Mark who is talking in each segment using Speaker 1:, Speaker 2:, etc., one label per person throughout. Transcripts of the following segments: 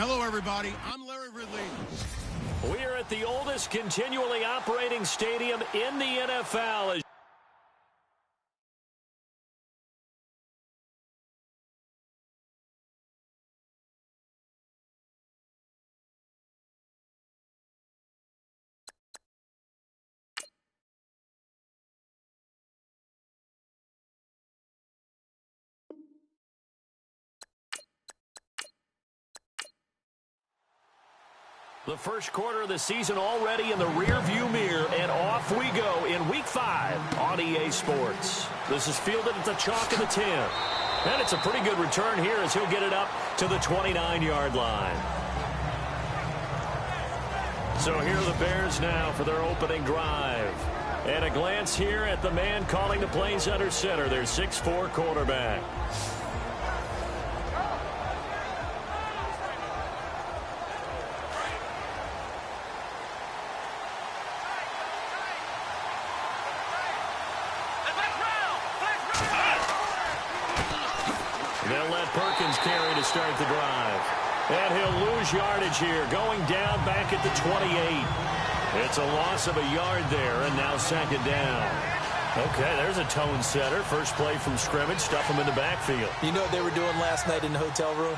Speaker 1: Hello, everybody. I'm Larry Ridley.
Speaker 2: We are at the oldest continually operating stadium in the NFL. The first quarter of the season already in the rearview mirror, and off we go in Week 5 on EA Sports. This is fielded at the chalk of the 10. And it's a pretty good return here as he'll get it up to the 29-yard line. So here are the Bears now for their opening drive. And a glance here at the man calling the plays under center, their 6'4" quarterback. They'll let Perkins carry to start the drive. And he'll lose yardage here, going down back at the 28. It's a loss of a yard there, and now second down. Okay, there's a tone setter. First play from scrimmage, stuff him in the backfield.
Speaker 3: You know what they were doing last night in the hotel room?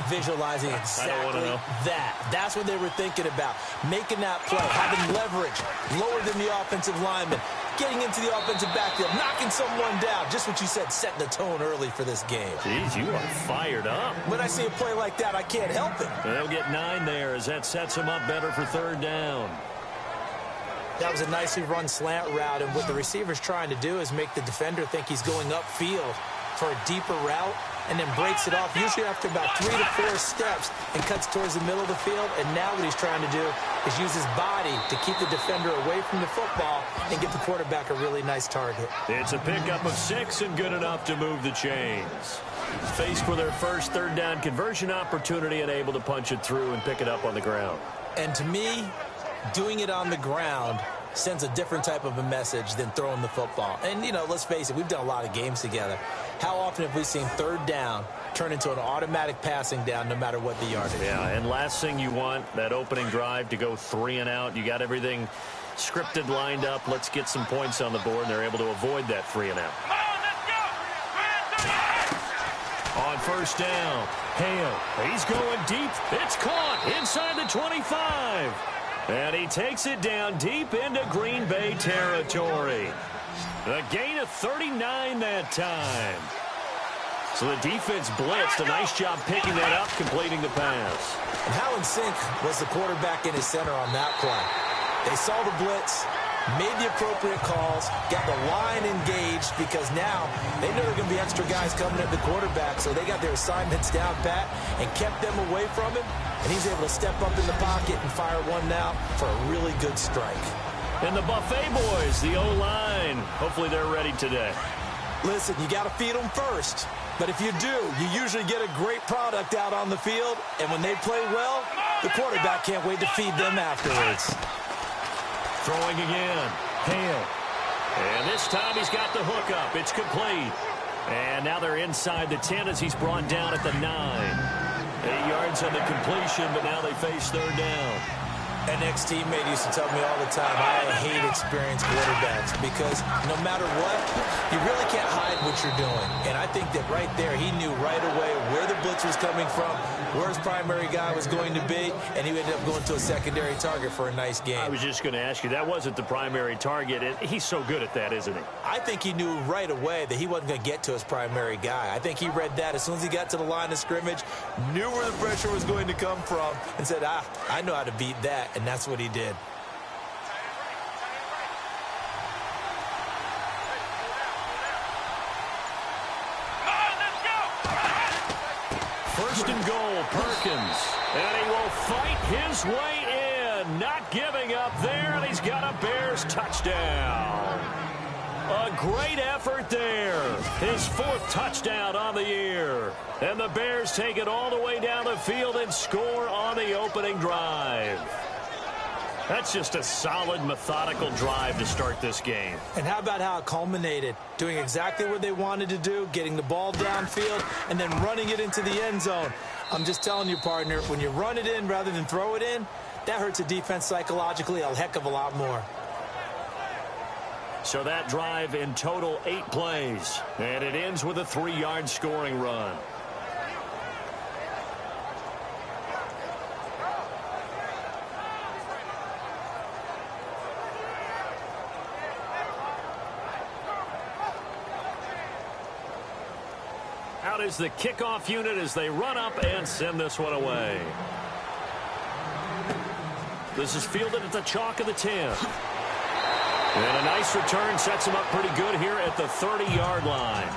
Speaker 3: Visualizing exactly that. That's what they were thinking about. Making that play, having leverage, lower than the offensive lineman, getting into the offensive backfield, knocking someone down. Just what you said, setting the tone early for this game.
Speaker 2: Jeez, you are fired up.
Speaker 3: When I see a play like that, I can't help it.
Speaker 2: They'll get 9 there as that sets them up better for third down.
Speaker 3: That was a nicely run slant route, and what the receiver's trying to do is make the defender think he's going upfield for a deeper route, and then breaks it off, usually after about 3 to 4 steps, and cuts towards the middle of the field. And now what he's trying to do is use his body to keep the defender away from the football and get the quarterback a really nice target.
Speaker 2: It's a pickup of 6 and good enough to move the chains. Faced with their first third down conversion opportunity and able to punch it through and pick it up on the ground.
Speaker 3: And to me, doing it on the ground sends a different type of a message than throwing the football. And, you know, let's face it, we've done a lot of games together. How often have we seen third down turn into an automatic passing down no matter what the yardage?
Speaker 2: Yeah, and last thing you want, that opening drive to go 3 and out. You got everything scripted, lined up. Let's get some points on the board, and they're able to avoid that 3 and out. On first down, Hale, he's going deep. It's caught inside the 25. And he takes it down deep into Green Bay territory. A gain of 39 that time. So the defense blitzed. A nice job picking that up, completing the pass.
Speaker 3: And how in sync was the quarterback in his center on that play? They saw the blitz, made the appropriate calls, got the line engaged, because now they know there are going to be extra guys coming at the quarterback, so they got their assignments down pat and kept them away from him, and he's able to step up in the pocket and fire one now for a really good strike.
Speaker 2: And the Buffet boys, the O-line, hopefully they're ready today.
Speaker 3: Listen, you got to feed them first, but if you do, you usually get a great product out on the field, and when they play well, the quarterback can't wait to feed them afterwards.
Speaker 2: Throwing again, Hale. And this time he's got the hook up. It's complete. And now they're inside the 10 as he's brought down at the 9. 8 yards on the completion, but now they face third down.
Speaker 3: An ex-teammate used to tell me all the time, I hate experienced quarterbacks, because no matter what, you really can't hide what you're doing. And I think that right there, he knew right away where the blitz was coming from, where his primary guy was going to be, and he ended up going to a secondary target for a nice game.
Speaker 2: I was just going to ask you, that wasn't the primary target. He's so good at that, isn't he?
Speaker 3: I think he knew right away that he wasn't going to get to his primary guy. I think he read that as soon as he got to the line of scrimmage, knew where the pressure was going to come from, and said, I know how to beat that. And that's what he did.
Speaker 2: First and goal, Perkins. And he will fight his way in. Not giving up there, and he's got a Bears touchdown. A great effort there. His 4th touchdown on the year. And the Bears take it all the way down the field and score on the opening drive. That's just a solid, methodical drive to start this game.
Speaker 3: And how about how it culminated? Doing exactly what they wanted to do, getting the ball downfield, and then running it into the end zone. I'm just telling you, partner, when you run it in rather than throw it in, that hurts a defense psychologically a heck of a lot more.
Speaker 2: So that drive in total 8 plays, and it ends with a 3-yard scoring run. Out is the kickoff unit as they run up and send this one away. This is fielded at the chalk of the 10. And a nice return sets him up pretty good here at the 30-yard line.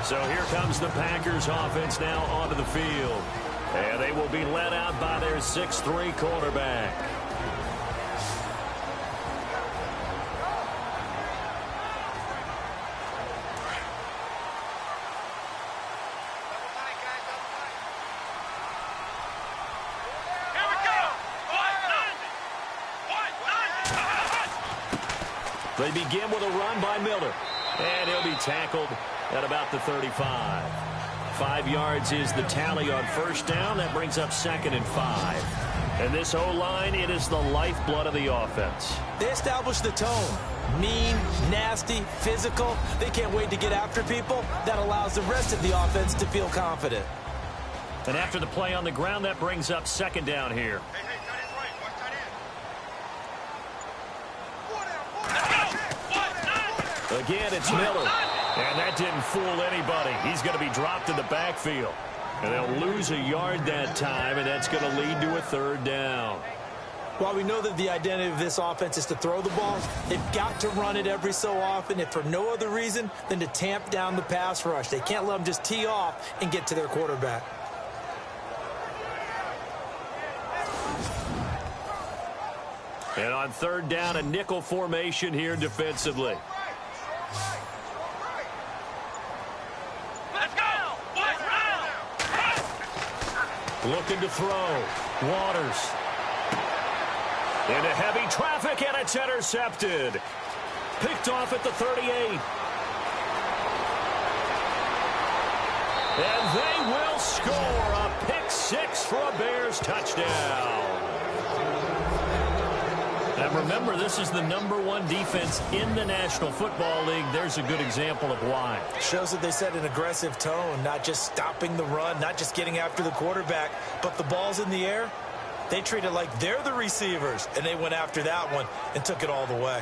Speaker 2: So here comes the Packers offense now onto the field. And they will be led out by their 6'3" quarterback. They begin with a run by Miller. And he'll be tackled at about the 35. 5 yards is the tally on first down. That brings up 2nd and 5. And this O-line, it is the lifeblood of the offense.
Speaker 3: They established the tone. Mean, nasty, physical. They can't wait to get after people. That allows the rest of the offense to feel confident.
Speaker 2: And after the play on the ground, that brings up 2nd down here. Again, it's Miller. And that didn't fool anybody. He's going to be dropped in the backfield. And they'll lose a yard that time, and that's going to lead to a 3rd down.
Speaker 3: While we know that the identity of this offense is to throw the ball, they've got to run it every so often, if for no other reason than to tamp down the pass rush. They can't let them just tee off and get to their quarterback.
Speaker 2: And on 3rd down, a nickel formation here defensively. Looking to throw. Waters. Into heavy traffic, and it's intercepted. Picked off at the 38. And they will score a pick-6 for a Bears touchdown. And remember, this is the #1 defense in the National Football League. There's a good example of why.
Speaker 3: Shows that they set an aggressive tone, not just stopping the run, not just getting after the quarterback, but the ball's in the air. They treat it like they're the receivers, and they went after that one and took it all the way.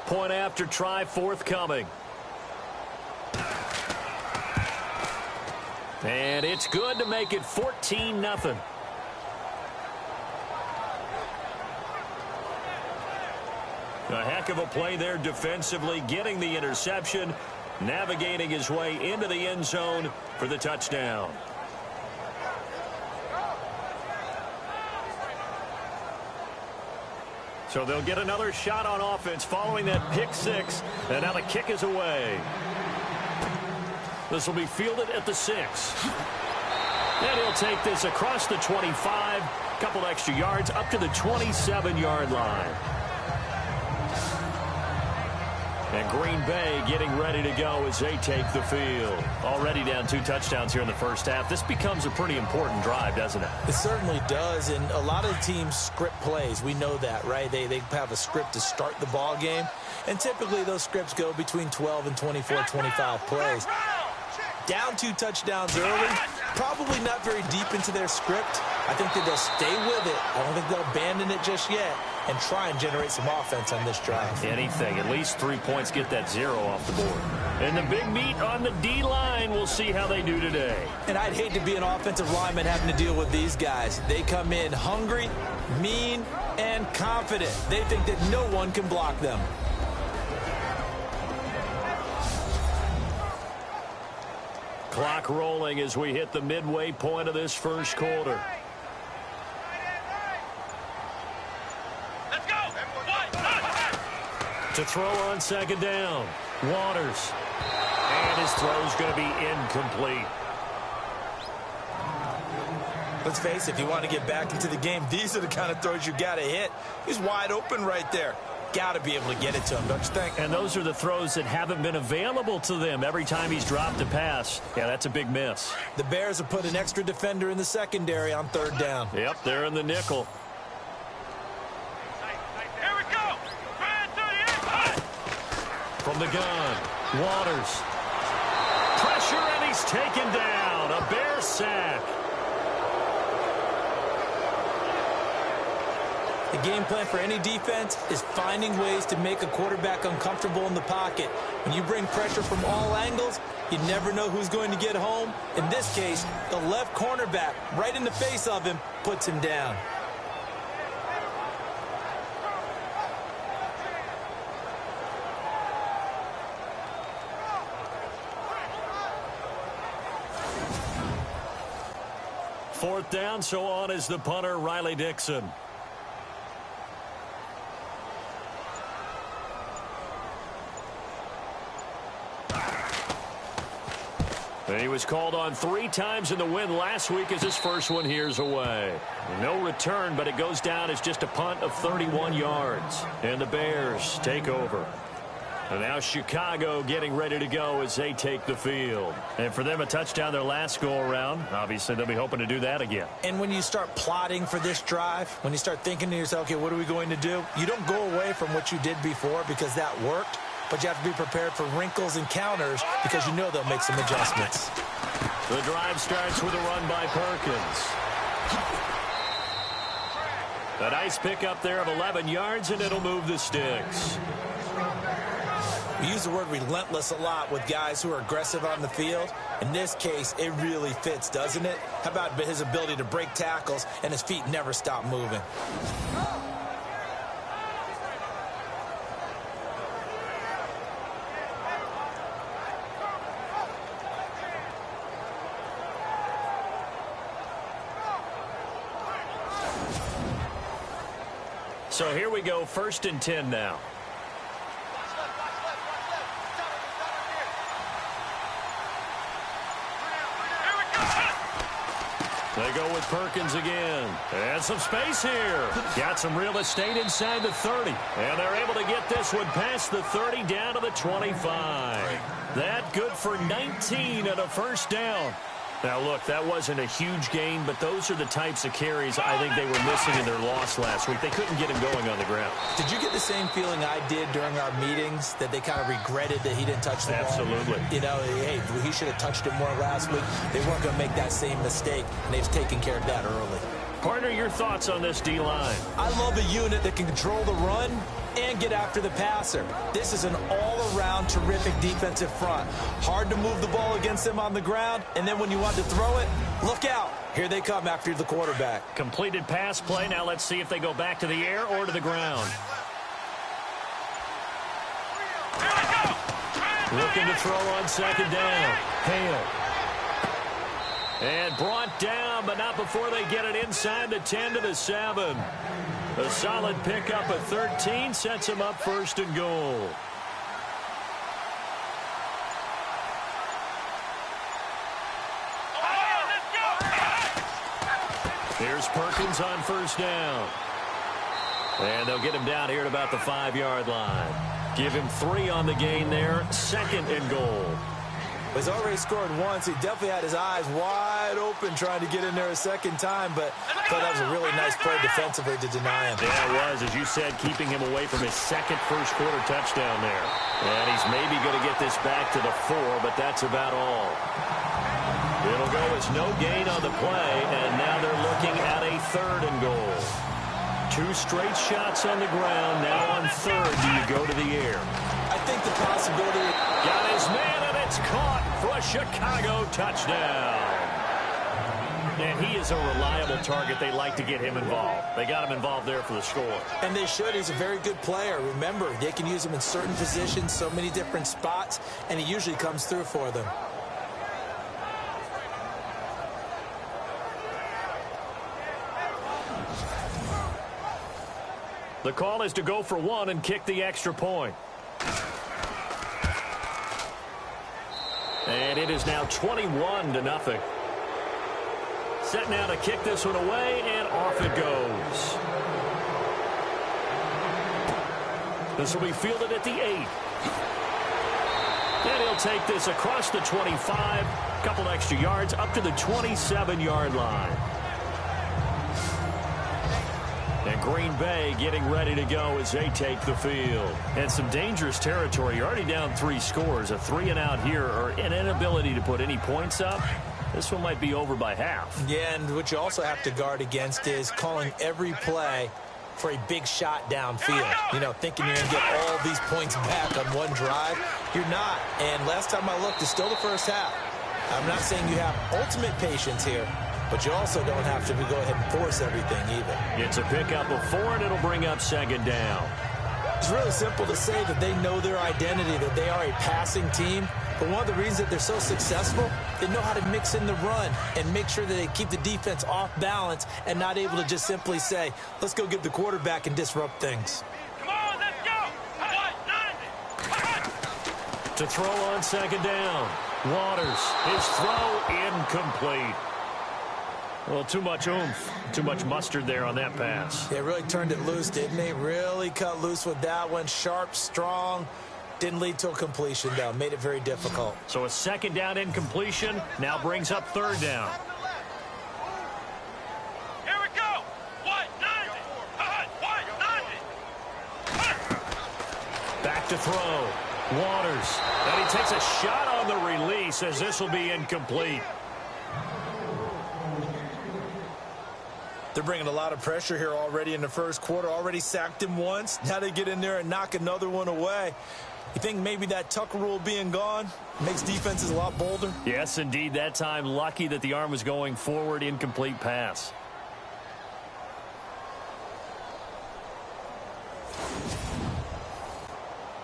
Speaker 2: Point after try forthcoming. And it's good to make it 14-0. A heck of a play there defensively, getting the interception, navigating his way into the end zone for the touchdown. So they'll get another shot on offense following that pick-6, and now the kick is away. This will be fielded at the 6. And he'll take this across the 25, a couple extra yards up to the 27-yard line. And Green Bay getting ready to go as they take the field. Already down 2 touchdowns here in the first half. This becomes a pretty important drive, doesn't it?
Speaker 3: It certainly does, and a lot of teams script plays. We know that, right? They have a script to start the ball game, and typically those scripts go between 12 and 24, 25 plays. Down 2 touchdowns early, probably not very deep into their script. I think that they'll stay with it. I don't think they'll abandon it just yet and try and generate some offense on this drive.
Speaker 2: Anything. At least 3 points, get that 0 off the board. And the big meat on the D-line. We'll see how they do today.
Speaker 3: And I'd hate to be an offensive lineman having to deal with these guys. They come in hungry, mean, and confident. They think that no one can block them.
Speaker 2: clock rolling as we hit the midway point of this first quarter.
Speaker 1: Let's go.
Speaker 2: To throw on second down, Waters. And his throw's going to be incomplete.
Speaker 3: Let's face it, if you want to get back into the game, these are the kind of throws you got to hit. He's wide open right there. Got to be able to get it to him, don't you think?
Speaker 2: And those are the throws that haven't been available to them every time he's dropped a pass. Yeah, that's a big miss.
Speaker 3: The Bears have put an extra defender in the secondary on third down.
Speaker 2: Yep, they're in the nickel.
Speaker 1: Here we go.
Speaker 2: From the gun, Waters. Pressure, and he's taken down. A Bear sack.
Speaker 3: The game plan for any defense is finding ways to make a quarterback uncomfortable in the pocket. When you bring pressure from all angles, you never know who's going to get home. In this case, the left cornerback, right in the face of him, puts him down.
Speaker 2: Fourth down, so on is the punter, Riley Dixon. And he was called on 3 times in the win last week as his first one here's away. No return, but it goes down as just a punt of 31 yards. And the Bears take over. And now Chicago getting ready to go as they take the field. And for them, a touchdown their last go-around. Obviously, they'll be hoping to do that again.
Speaker 3: And when you start plotting for this drive, when you start thinking to yourself, okay, what are we going to do? You don't go away from what you did before because that worked. But you have to be prepared for wrinkles and counters because you know they'll make some adjustments.
Speaker 2: The drive starts with a run by Perkins. A nice pickup there of 11 yards, and it'll move the sticks.
Speaker 3: We use the word relentless a lot with guys who are aggressive on the field. In this case, it really fits, doesn't it? How about his ability to break tackles and his feet never stop moving?
Speaker 2: So here we go, 1st and 10 now. They go with Perkins again. And some space here. Got some real estate inside the 30. And they're able to get this one past the 30 down to the 25. That good for 19 and a first down. Now, look, that wasn't a huge gain, but those are the types of carries I think they were missing in their loss last week. They couldn't get him going on the ground.
Speaker 3: Did you get the same feeling I did during our meetings, that they kind of regretted that he didn't touch the ball?
Speaker 2: Absolutely.
Speaker 3: You know, hey, he should have touched it more last week. They weren't going to make that same mistake, and they've taken care of that early.
Speaker 2: Partner, your thoughts on this D-line?
Speaker 3: I love a unit that can control the run and get after the passer. This is an all-around terrific defensive front. Hard to move the ball against them on the ground, and then when you want to throw it, look out. Here they come after the quarterback.
Speaker 2: Completed pass play. Now let's see if they go back to the air or to the ground. Looking to throw on second down. Hale. And brought down, but not before they get it inside the 10 to the 7. A solid pickup of 13 sets him up 1st and goal. Here's Perkins on 1st down. And they'll get him down here at about the 5-yard line. Give him 3 on the gain there. 2nd and goal.
Speaker 3: He's already scored once. He definitely had his eyes wide open trying to get in there a second time, but I thought that was a really nice play defensively to deny him.
Speaker 2: Yeah, it was, as you said, keeping him away from his second first-quarter touchdown there. And he's maybe going to get this back to the 4, but that's about all. It'll go as no gain on the play, and now they're looking at a 3rd and goal. 2 straight shots on the ground. Now on 3rd, do you go to the air?
Speaker 3: I think the possibility...
Speaker 2: Got his man, and it's caught for a Chicago touchdown. And he is a reliable target. They like to get him involved. They got him involved there for the score.
Speaker 3: And they should. He's a very good player. Remember, they can use him in certain positions, so many different spots, and he usually comes through for them.
Speaker 2: The call is to go for one and kick the extra point. And it is now 21-0. Set now to kick this one away, and off it goes. This will be fielded at the 8. And he'll take this across the 25, a couple extra yards, up to the 27-yard line. And Green Bay getting ready to go as they take the field. And some dangerous territory. You're already down 3 scores. A 3-and-out here, or an inability to put any points up. This one might be over by half.
Speaker 3: Yeah, and what you also have to guard against is calling every play for a big shot downfield. You know, thinking you're going to get all these points back on one drive. You're not. And last time I looked, it's still the first half. I'm not saying you have ultimate patience here, but you also don't have to go ahead and force everything either.
Speaker 2: It's a pickup of 4, and it'll bring up 2nd down.
Speaker 3: It's really simple to say that they know their identity, that they are a passing team. But one of the reasons that they're so successful, they know how to mix in the run and make sure that they keep the defense off balance and not able to just simply say, let's go get the quarterback and disrupt things.
Speaker 1: Come on, let's go.
Speaker 2: To throw on 2nd down. Waters, his throw incomplete. Well, too much oomph, too much mustard there on that pass.
Speaker 3: They really turned it loose, didn't they? Really cut loose with that one. Sharp, strong. Didn't lead to a completion, though. Made it very difficult.
Speaker 2: So a 2nd down incompletion now brings up 3rd down.
Speaker 1: Here we go. White 90. White 90.
Speaker 2: Back to throw. Waters. And he takes a shot on the release as this will be incomplete.
Speaker 3: They're bringing a lot of pressure here already in the first quarter. Already sacked him once. Now they get in there and knock another one away. You think maybe that Tucker rule being gone makes defenses a lot bolder?
Speaker 2: Yes, indeed. That time, lucky that the arm was going forward. Incomplete pass.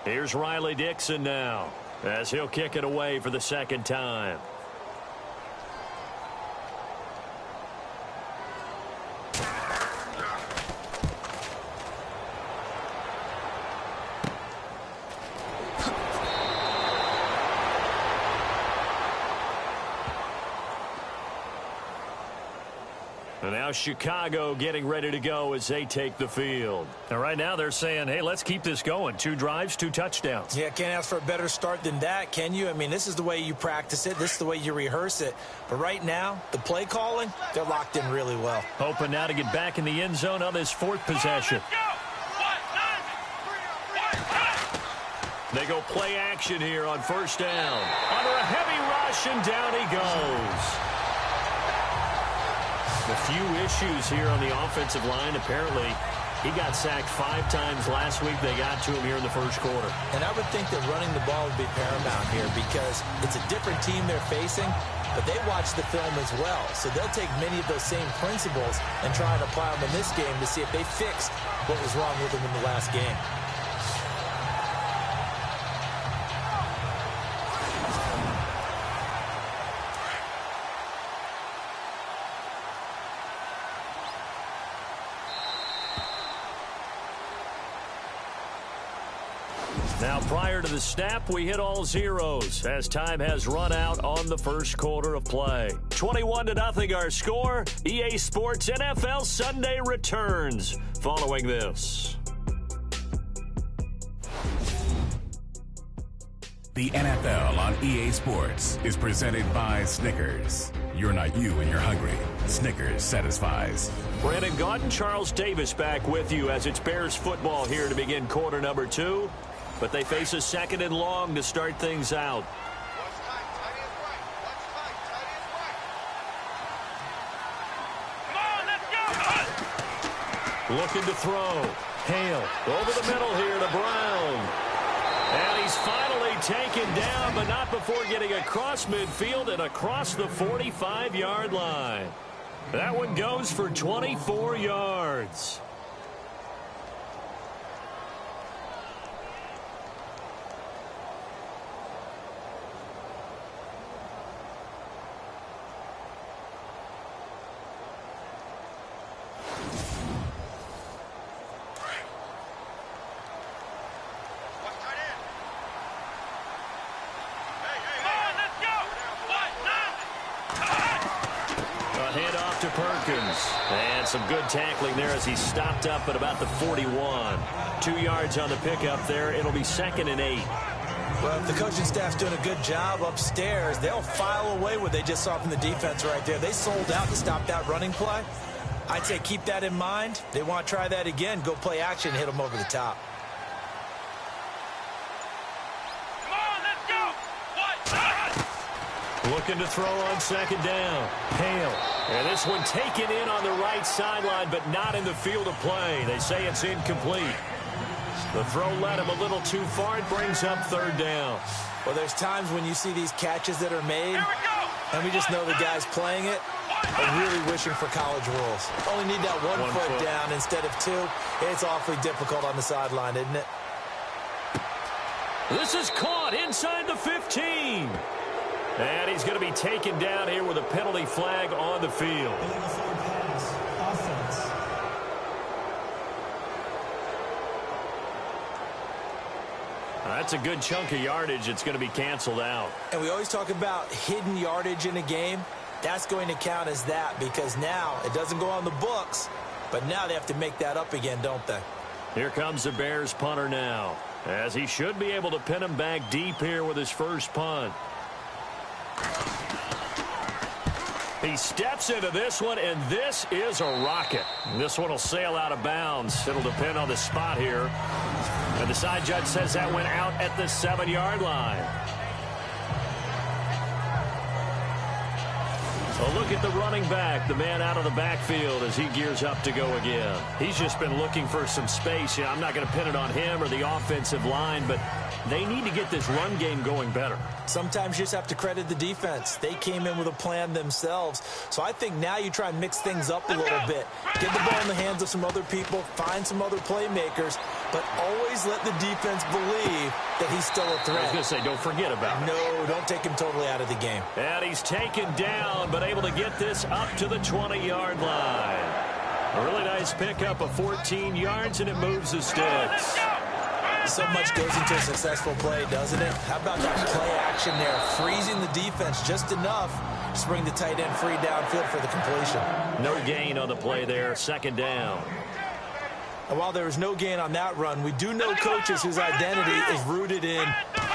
Speaker 2: Here's Riley Dixon now as he'll kick it away for the 2nd time. And now Chicago getting ready to go as they take the field. And right now they're saying, hey, let's keep this going. 2 drives, 2 touchdowns.
Speaker 3: Yeah, can't ask for a better start than that, can you? I mean, this is the way you practice it. This is the way you rehearse it. But right now, the play calling, they're locked in really well.
Speaker 2: Hoping now to get back in the end zone on this 4th possession. They go play action here on 1st down. Under a heavy rush, and down he goes. A few issues here on the offensive line. Apparently, he got sacked 5 times last week. They got to him here in the first quarter.
Speaker 3: And I would think that running the ball would be paramount here because it's a different team they're facing, but they watch the film as well. So they'll take many of those same principles and try and apply them in this game to see if they fixed what was wrong with them in the last game.
Speaker 2: Now, prior to the snap, we hit all zeros as time has run out on the first quarter of play. 21-0 our score. EA Sports NFL Sunday returns following this.
Speaker 4: The NFL on EA Sports is presented by Snickers. You're not you when you're hungry. Snickers satisfies.
Speaker 2: Brandon Gaudin, Charles Davis back with you as it's Bears football here to begin quarter number 2. But they face a 2nd and long to start things out. Looking to throw. Hale over the middle here to Brown. And he's finally taken down, but not before getting across midfield and across the 45-yard line. That one goes for 24 yards. Bears. And some good tackling there as he stopped up at about the 41. 2 yards on the pickup there. It'll be 2nd and 8.
Speaker 3: Well, if the coaching staff's doing a good job upstairs, they'll file away what they just saw from the defense right there. They sold out to stop that running play. I'd say keep that in mind. They want to try that again. Go play action and hit them over the top.
Speaker 1: Come on, let's go. What?
Speaker 2: Looking to throw on 2nd down. Hale. And this one taken in on the right sideline, but not in the field of play. They say it's incomplete. The throw led him a little too far. It brings up 3rd down.
Speaker 3: Well, there's times when you see these catches that are made, and we just know the guys playing it are really wishing for college rules. Only need that one foot down instead of 2. It's awfully difficult on the sideline, isn't it?
Speaker 2: This is caught inside the 15. And he's going to be taken down here with a penalty flag on the field. That's a good chunk of yardage. It's going to be canceled out.
Speaker 3: And we always talk about hidden yardage in a game. That's going to count as that because now it doesn't go on the books, but now they have to make that up again, don't they?
Speaker 2: Here comes the Bears punter now, as he should be able to pin him back deep here with his first punt. He steps into this one, and this is a rocket. This one will sail out of bounds. It'll depend on the spot here. And the side judge says that went out at the 7-yard line. A look at the running back, the man out of the backfield as he gears up to go again. He's just been looking for some space. I'm not going to pin it on him or the offensive line, but they need to get this run game going better.
Speaker 3: Sometimes you just have to credit the defense. They came in with a plan themselves. So I think now you try and mix things up a little bit. Get the ball in the hands of some other people, find some other playmakers, but always let the defense believe that he's still a threat.
Speaker 2: I was going to say, don't forget about it.
Speaker 3: No, don't take him totally out of the game.
Speaker 2: And he's taken down, but able to get this up to the 20-yard line. A really nice pickup of 14 yards, and it moves the sticks.
Speaker 3: So much goes into a successful play, doesn't it? How about that play action there? Freezing the defense just enough to bring the tight end free downfield for the completion.
Speaker 2: No gain on the play there, 2nd down.
Speaker 3: And while there was no gain on that run, we do know coaches whose identity is rooted in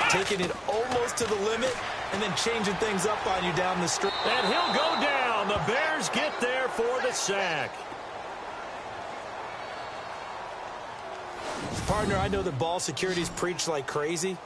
Speaker 3: taking it almost to the limit and then changing things up on you down the stretch.
Speaker 2: And he'll go down. The Bears get there for the sack.
Speaker 3: Partner, I know that ball security's preached like crazy,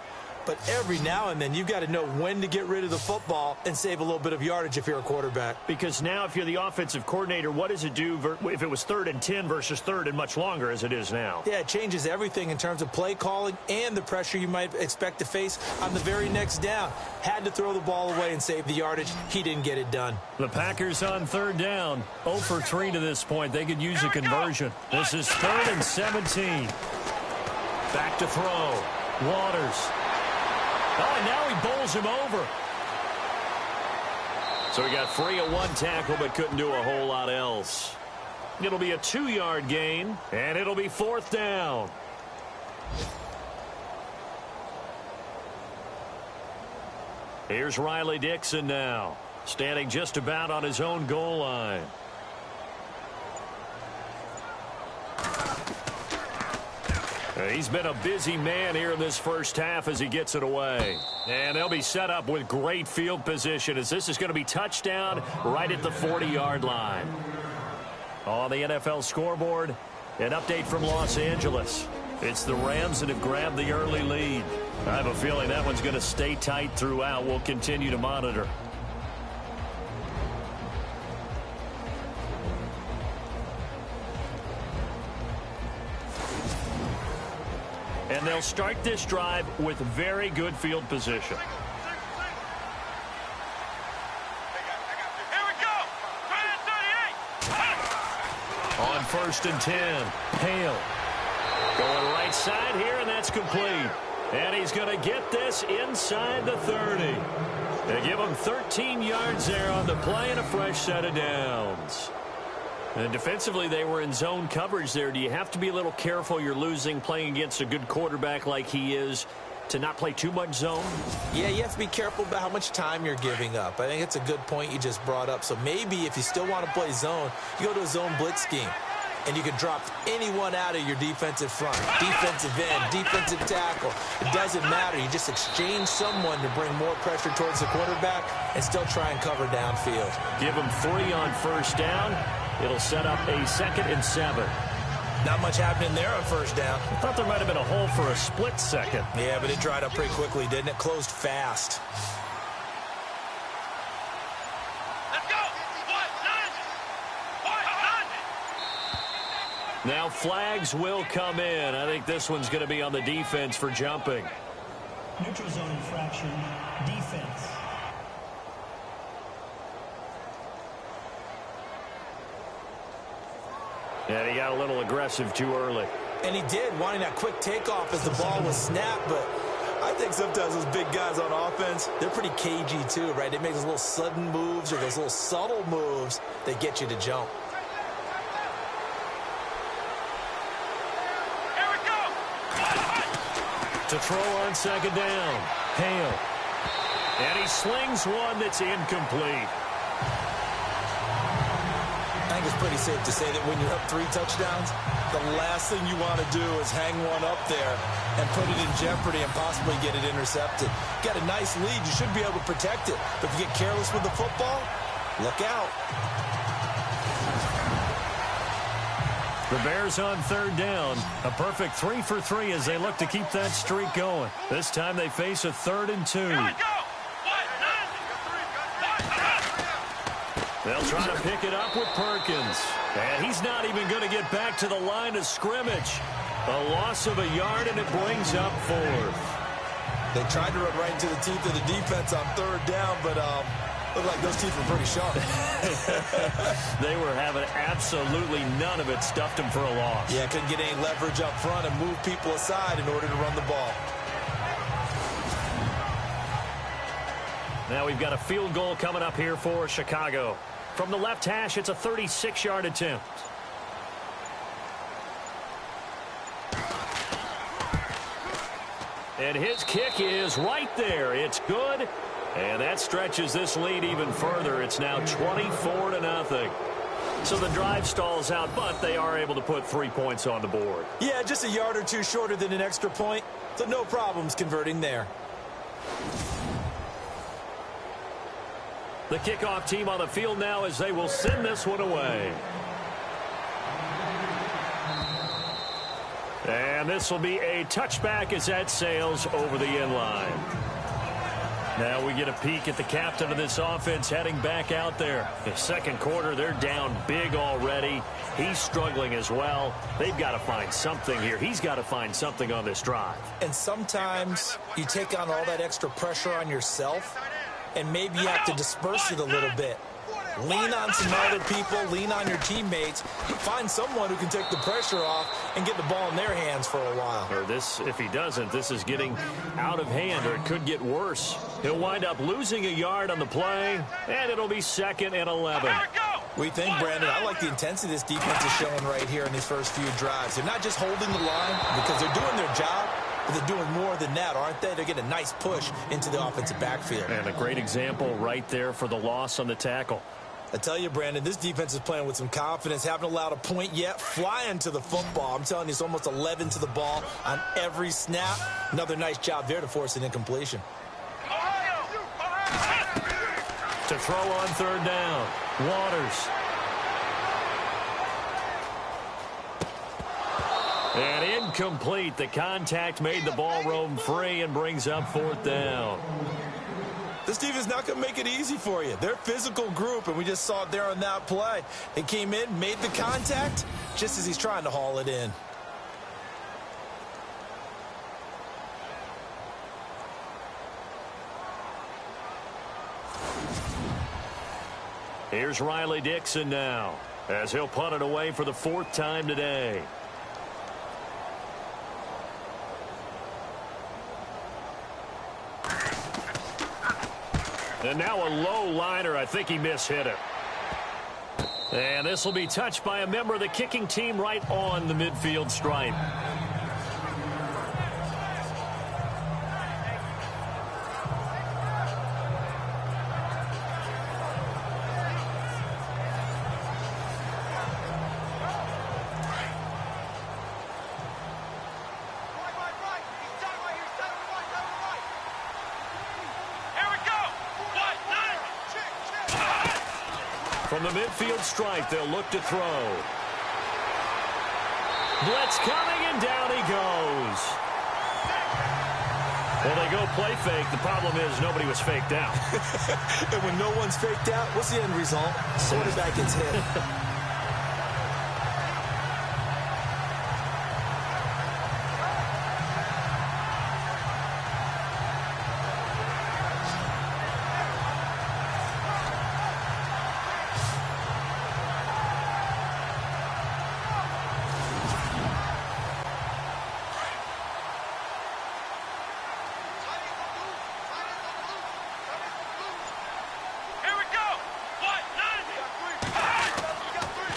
Speaker 3: but every now and then you've got to know when to get rid of the football and save a little bit of yardage if you're a quarterback.
Speaker 2: Because now if you're the offensive coordinator, what does it do if it was 3rd and 10 versus 3rd and much longer as it is now?
Speaker 3: Yeah, it changes everything in terms of play calling and the pressure you might expect to face on the very next down. Had to throw the ball away and save the yardage. He didn't get it done.
Speaker 2: The Packers on 3rd down. 0 for 3 to this point. They could use a conversion. This is 3rd and 17. Back to throw. Waters. Oh, and now he bowls him over. So he got free of one tackle, but couldn't do a whole lot else. It'll be a 2-yard gain, and it'll be 4th down. Here's Riley Dixon now, standing just about on his own goal line. He's been a busy man here in this first half as he gets it away. And they'll be set up with great field position as this is going to be touchdown right at the 40-yard line. On the NFL scoreboard, an update from Los Angeles. It's the Rams that have grabbed the early lead. I have a feeling that one's going to stay tight throughout. We'll continue to monitor. And they'll start this drive with very good field position.
Speaker 1: Here we go. 38.
Speaker 2: On 1st and 10, Hale. Going right side here, and that's complete. And he's going to get this inside the 30. They give him 13 yards there on the play and a fresh set of downs. And defensively, they were in zone coverage there. Do you have to be a little careful? You're losing, playing against a good quarterback like he is, to not play too much zone?
Speaker 3: Yeah, you have to be careful about how much time you're giving up. I think it's a good point you just brought up. So maybe if you still want to play zone, you go to a zone blitz scheme. And you can drop anyone out of your defensive front, defensive end, defensive tackle. It doesn't matter. You just exchange someone to bring more pressure towards the quarterback and still try and cover downfield.
Speaker 2: Give them 3 on first down. It'll set up a 2nd and 7.
Speaker 3: Not much happening there on first down.
Speaker 2: I thought there might have been a hole for a split second.
Speaker 3: Yeah, but it dried up pretty quickly, didn't it? Closed fast.
Speaker 2: Now flags will come in. I think this one's going to be on the defense for jumping.
Speaker 5: Neutral zone infraction, defense.
Speaker 2: And he got a little aggressive too early.
Speaker 3: And he did, wanting that quick takeoff as the ball was snapped, but I think sometimes those big guys on offense, they're pretty cagey too, right? They make those little sudden moves or those little subtle moves that get you to jump.
Speaker 2: To throw on second down. Hale. And he slings one that's incomplete.
Speaker 3: I think it's pretty safe to say that when you're up 3 touchdowns, the last thing you want to do is hang one up there and put it in jeopardy and possibly get it intercepted. Got a nice lead. You should be able to protect it. But if you get careless with the football, look out.
Speaker 2: The Bears on third down. A perfect 3 for 3 as they look to keep that streak going. This time they face a 3rd and 2. They'll try to pick it up with Perkins. And he's not even going to get back to the line of scrimmage. A loss of a yard, and it brings up 4th.
Speaker 3: They tried to run right into the teeth of the defense on third down, but looked like those teeth were pretty sharp.
Speaker 2: They were having absolutely none of it. Stuffed them for a loss.
Speaker 3: Yeah, couldn't get any leverage up front and move people aside in order to run the ball.
Speaker 2: Now we've got a field goal coming up here for Chicago. From the left hash, it's a 36-yard attempt. And his kick is right there. It's good. And that stretches this lead even further. It's now 24-0. So the drive stalls out, but they are able to put 3 points on the board.
Speaker 3: Yeah, just a yard or two shorter than an extra point. So no problems converting there.
Speaker 2: The kickoff team on the field now as they will send this one away. And this will be a touchback as that sails over the end line. Now we get a peek at the captain of this offense heading back out there. The second quarter, they're down big already. He's struggling as well. They've got to find something here. He's got to find something on this drive.
Speaker 3: And sometimes you take on all that extra pressure on yourself, and maybe you have to disperse it a little bit. Lean on some other people, lean on your teammates, find someone who can take the pressure off and get the ball in their hands for a while.
Speaker 2: Or this, if he doesn't, this is getting out of hand, or it could get worse. He'll wind up losing a yard on the play, and it'll be 2nd and 11.
Speaker 3: We think, Brandon, I like the intensity this defense is showing right here in these first few drives. They're not just holding the line because they're doing their job, but they're doing more than that, aren't they? They're getting a nice push into the offensive backfield.
Speaker 2: And a great example right there for the loss on the tackle.
Speaker 3: I tell you, Brandon, this defense is playing with some confidence. Haven't allowed a point yet. Flying to the football. I'm telling you, it's almost 11 to the ball on every snap. Another nice job there to force an incompletion.
Speaker 2: To throw on third down, Waters. And incomplete. The contact made the ball roam free and brings up 4th down.
Speaker 3: This defense is not going to make it easy for you. They're a physical group, and we just saw it there on that play. They came in, made the contact, just as he's trying to haul it in.
Speaker 2: Here's Riley Dixon now, as he'll punt it away for the 4th time today. And now a low liner. I think he mishit it. And this will be touched by a member of the kicking team right on the midfield stripe. From the midfield stripe, they'll look to throw. Blitz coming, and down he goes. Well, they go play fake. The problem is nobody was faked out.
Speaker 3: And when no one's faked out, what's the end result? Quarterback gets hit.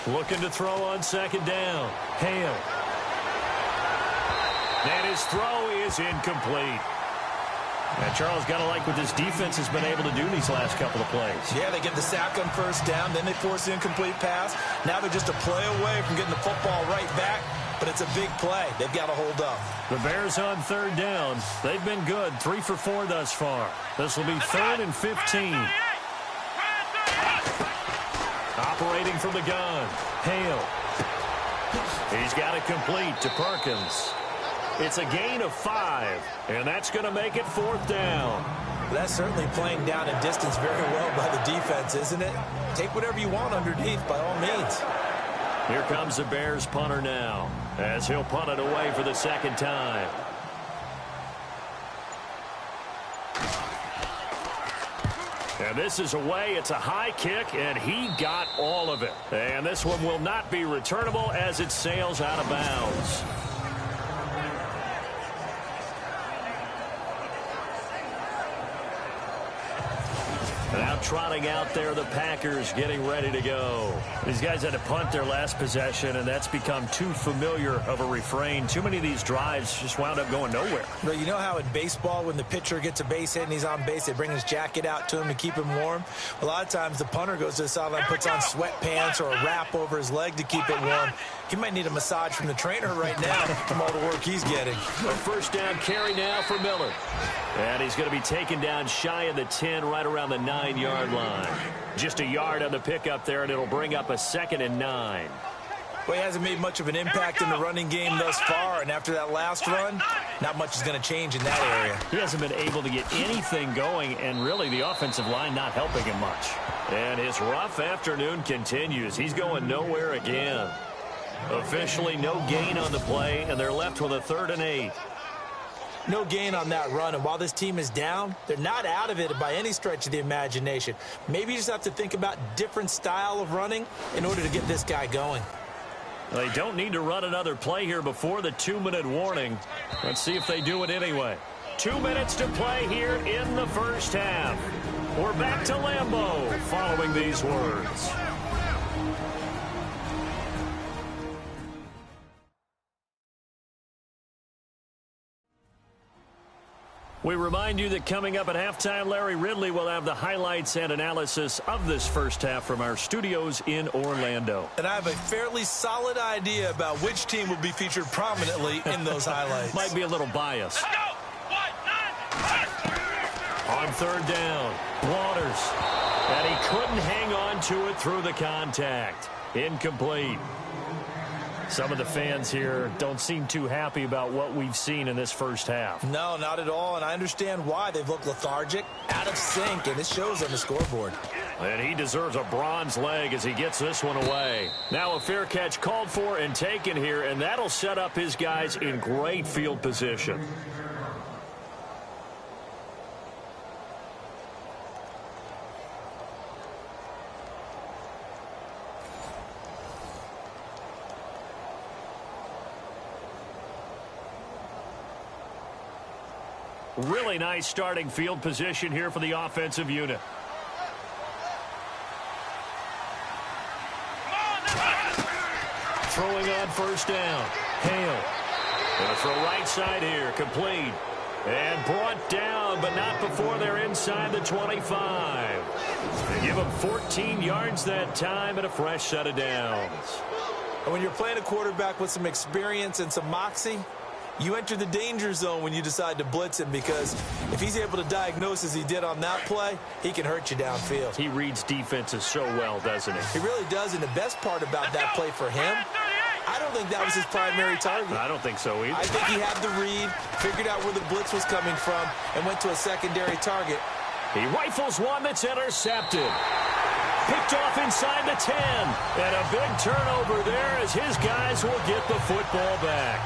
Speaker 2: Looking to throw on second down. Hale. And his throw is incomplete. And Charles, got to like what this defense has been able to do these last couple of plays.
Speaker 3: Yeah, they get the sack on first down, then they force the incomplete pass. Now they're just a play away from getting the football right back, but it's a big play. They've got to hold up.
Speaker 2: The Bears on third down. They've been good, 3 for 4 thus far. This will be 3rd and 15. Operating from the gun. Hale. He's got it complete to Perkins. It's a gain of 5, and that's going to make it 4th down.
Speaker 3: That's certainly playing down and distance very well by the defense, isn't it? Take whatever you want underneath by all means.
Speaker 2: Here comes the Bears punter now, as he'll punt it away for the second time. And this is away. It's a high kick, and he got all of it. And this one will not be returnable as it sails out of bounds. Now trotting out there, the Packers getting ready to go. These guys had to punt their last possession, and that's become too familiar of a refrain. Too many of these drives just wound up going nowhere.
Speaker 3: Well, you know how in baseball, when the pitcher gets a base hit and he's on base, they bring his jacket out to him to keep him warm? A lot of times the punter goes to the sideline, puts on sweatpants or a wrap over his leg to keep it warm. He might need a massage from the trainer right now from all the work he's getting.
Speaker 2: A first down carry now for Miller. And he's going to be taken down shy of the 10, right around the 9-yard line. Just a yard on the pickup there, and it'll bring up a 2nd and 9.
Speaker 3: Well, he hasn't made much of an impact in the running game thus far, and after that last run, not much is going to change in that area.
Speaker 2: He hasn't been able to get anything going, and really the offensive line not helping him much. And his rough afternoon continues. He's going nowhere again. Officially no gain on the play, and they're left with a 3rd and 8.
Speaker 3: No gain on that run, and while this team is down, they're not out of it by any stretch of the imagination. Maybe you just have to think about different style of running in order to get this guy going.
Speaker 2: They don't need to run another play here before the 2-minute warning. Let's see if they do it anyway. 2 minutes to play here in the first half. We're back to Lambeau following these words. We remind you that coming up at halftime, Larry Ridley will have the highlights and analysis of this first half from our studios in Orlando.
Speaker 3: And I have a fairly solid idea about which team will be featured prominently in those highlights.
Speaker 2: Might be a little biased. On third down, Waters. And he couldn't hang on to it through the contact. Incomplete. Some of the fans here don't seem too happy about what we've seen in this first half.
Speaker 3: No, not at all, and I understand why. They've looked lethargic, out of sync, and it shows on the scoreboard.
Speaker 2: And he deserves a bronze leg as he gets this one away. Now a fair catch called for and taken here, and that'll set up his guys in great field position. Really nice starting field position here for the offensive unit. Throwing on first down. Hale. Gonna throw right side here. Complete. And brought down, but not before they're inside the 25. They give them 14 yards that time and a fresh set of downs.
Speaker 3: And when you're playing a quarterback with some experience and some moxie, You enter the danger zone when you decide to blitz him, because if he's able to diagnose as he did on that play, he can hurt you downfield.
Speaker 2: He reads defenses so well, doesn't he?
Speaker 3: He really does, and the best part about that play for him, I don't think that was his primary target.
Speaker 2: I don't think so either.
Speaker 3: I think he had the read, figured out where the blitz was coming from, and went to a secondary target.
Speaker 2: He rifles one that's intercepted. Picked off inside the 10. And a big turnover there as his guys will get the football back.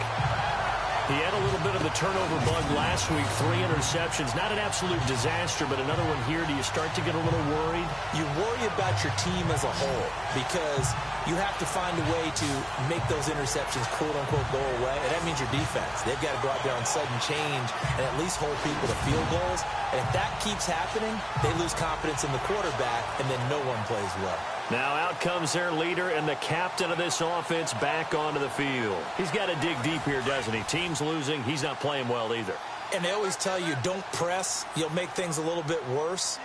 Speaker 2: He had a little bit of the turnover bug last week, 3 interceptions. Not an absolute disaster, but another one here. Do you start to get a little worried?
Speaker 3: You worry about your team as a whole, because you have to find a way to make those interceptions, quote-unquote, go away. And that means your defense. They've got to go out there on sudden change and at least hold people to field goals. And if that keeps happening, they lose confidence in the quarterback, and then no one plays well.
Speaker 2: Now out comes their leader and the captain of this offense back onto the field. He's got to dig deep here, doesn't he? Team's losing. He's not playing well either.
Speaker 3: And they always tell you, don't press. You'll make things a little bit worse.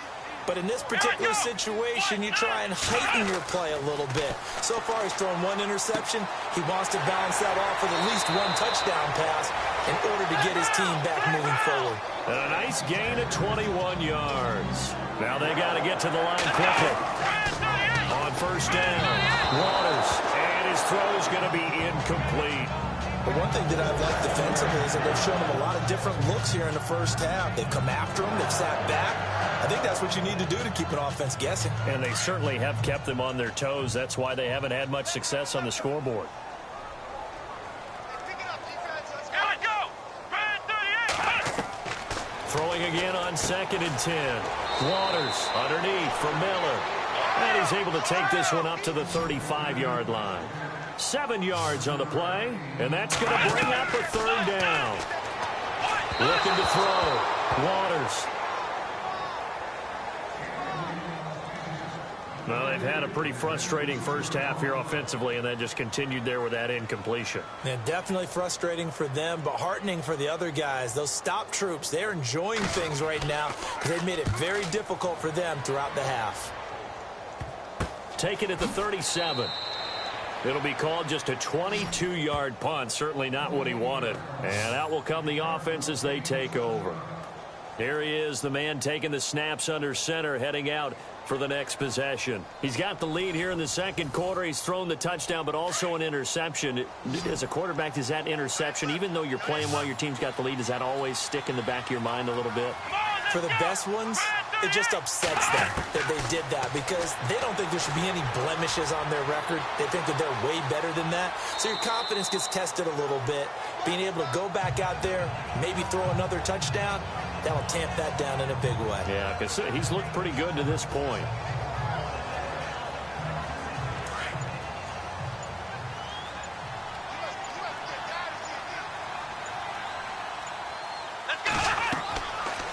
Speaker 3: But in this particular situation, you try and heighten your play a little bit. So far, he's thrown 1 interception. He wants to balance that off with at least 1 touchdown pass in order to get his team back moving forward.
Speaker 2: And a nice gain of 21 yards. Now they got to get to the line quickly. On first down, Waters, and his throw's going to be incomplete.
Speaker 3: But one thing that I've liked defensively is that they've shown him a lot of different looks here in the first half. They've come after him. They've sat back. I think that's what you need to do to keep an offense guessing.
Speaker 2: And they certainly have kept them on their toes. That's why they haven't had much success on the scoreboard. Throwing again on 2nd and 10. Waters underneath for Miller. And he's able to take this one up to the 35-yard line. 7 yards on the play, and that's going to bring up a 3rd down. Looking to throw. Waters. Well, they've had a pretty frustrating first half here offensively, and then just continued there with that incompletion.
Speaker 3: Yeah, definitely frustrating for them, but heartening for the other guys. Those stop troops, they're enjoying things right now because they've made it very difficult for them throughout the half.
Speaker 2: Taken at the 37. It'll be called just a 22-yard punt. Certainly not what he wanted. And out will come the offense as they take over. Here he is, the man taking the snaps under center, heading out for the next possession. He's got the lead here in the second quarter. He's thrown the touchdown, but also an interception. As a quarterback, does that interception, even though you're playing while your team's got the lead, does that always stick in the back of your mind a little bit?
Speaker 3: For the best ones, it just upsets them that they did that because they don't think there should be any blemishes on their record. They think that they're way better than that. So your confidence gets tested a little bit. Being able to go back out there, maybe throw another touchdown, that'll tamp that down in a big way.
Speaker 2: Yeah, because he's looked pretty good to this point.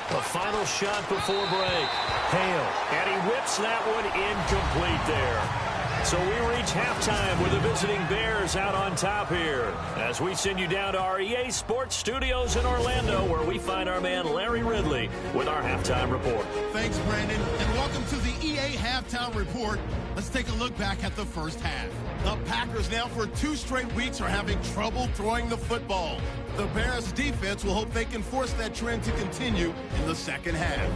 Speaker 2: The final shot before break. Hale, and he whips that one incomplete there. So we reach halftime with the visiting Bears out on top here as we send you down to our EA Sports Studios in Orlando, where we find our man Larry Ridley with our halftime report.
Speaker 6: Thanks, Brandon, and welcome to the EA Halftime Report. Let's take a look back at the first half. The Packers now for 2 straight weeks are having trouble throwing the football. The Bears defense will hope they can force that trend to continue in the second half.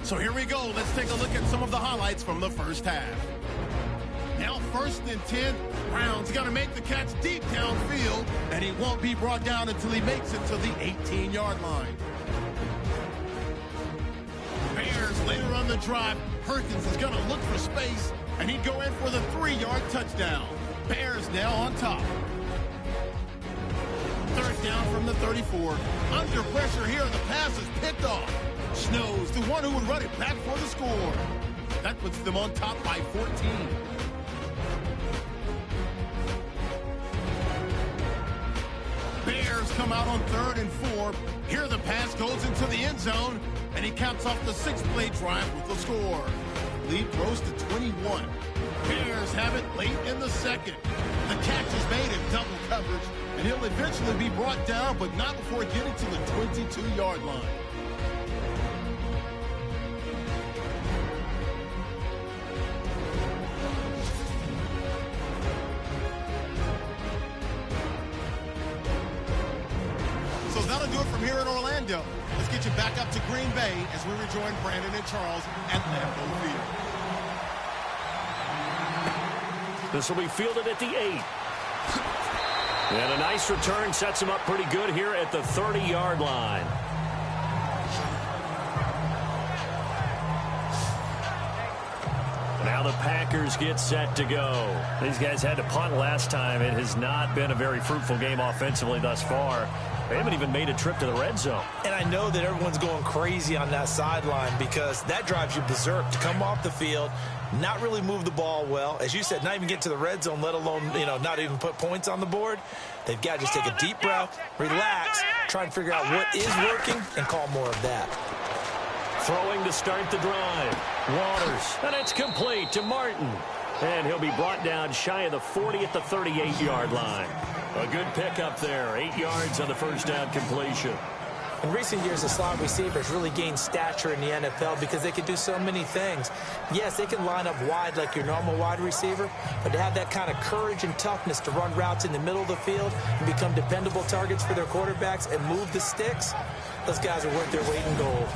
Speaker 6: So here we go. Let's take a look at some of the highlights from the first half. Now 1st and 10, Brown's going to make the catch deep downfield, and he won't be brought down until he makes it to the 18-yard line. Bears later on the drive, Perkins is going to look for space, and he'd go in for the 3-yard touchdown. Bears now on top. 3rd down from the 34. Under pressure here, the pass is picked off. Snows, the one who would run it back for the score. That puts them on top by 14. Bears come out on 3rd and 4. Here the pass goes into the end zone, and he caps off the 6-play drive with the score. Lead grows to 21. Bears have it late in the second. The catch is made in double coverage, and he'll eventually be brought down, but not before getting to the 22-yard line. from here in Orlando. Let's get you back up to Green Bay as we rejoin Brandon and Charles at Lambeau Field.
Speaker 2: This will be fielded at the 8. And a nice return sets him up pretty good here at the 30-yard line. Now the Packers get set to go. These guys had to punt last time. It has not been a very fruitful game offensively thus far. They haven't even made a trip to the red zone.
Speaker 3: And I know that everyone's going crazy on that sideline because that drives you berserk to come off the field, not really move the ball well. As you said, not even get to the red zone, let alone, not even put points on the board. They've got to just take a deep breath, relax, try and figure out what is working, and call more of that.
Speaker 2: Throwing to start the drive. Waters. And it's complete to Martin. And he'll be brought down shy of the 40 at the 38-yard line. A good pickup there. 8 yards on the first down completion.
Speaker 3: In recent years, the slot receivers really gained stature in the NFL because they can do so many things. Yes, they can line up wide like your normal wide receiver, but to have that kind of courage and toughness to run routes in the middle of the field and become dependable targets for their quarterbacks and move the sticks, those guys are worth their weight in gold.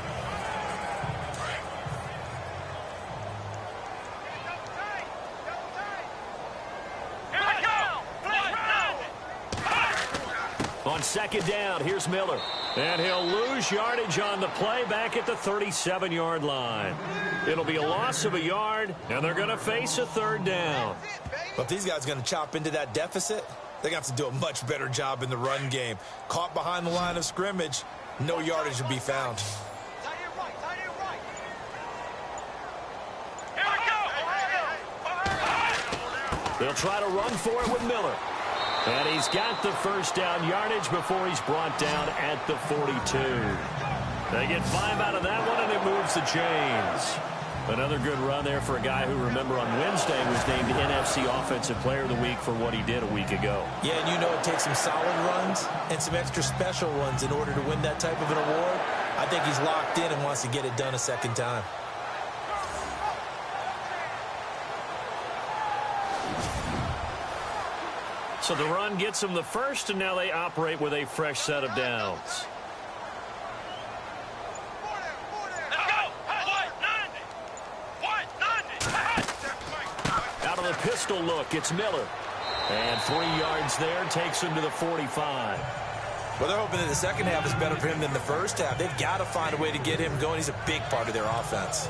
Speaker 2: On second down, here's Miller. And he'll lose yardage on the play back at the 37-yard line. It'll be a loss of a yard, and they're going to face a third down.
Speaker 3: But if these guys are going to chop into that deficit, they're going to have to do a much better job in the run game. Caught behind the line of scrimmage, no yardage to be found.
Speaker 2: They'll try to run for it with Miller. And he's got the first down yardage before he's brought down at the 42. They get 5 out of that one, and it moves the chains. Another good run there for a guy who, remember, on Wednesday was named NFC Offensive Player of the Week for what he did a week ago.
Speaker 3: Yeah, and it takes some solid runs and some extra special ones in order to win that type of an award. I think he's locked in and wants to get it done a second time.
Speaker 2: So the run gets them the first, and now they operate with a fresh set of downs. Out of the pistol look, it's Miller. And 3 yards there, takes him to the 45.
Speaker 3: Well, they're hoping that the second half is better for him than the first half. They've got to find a way to get him going. He's a big part of their offense.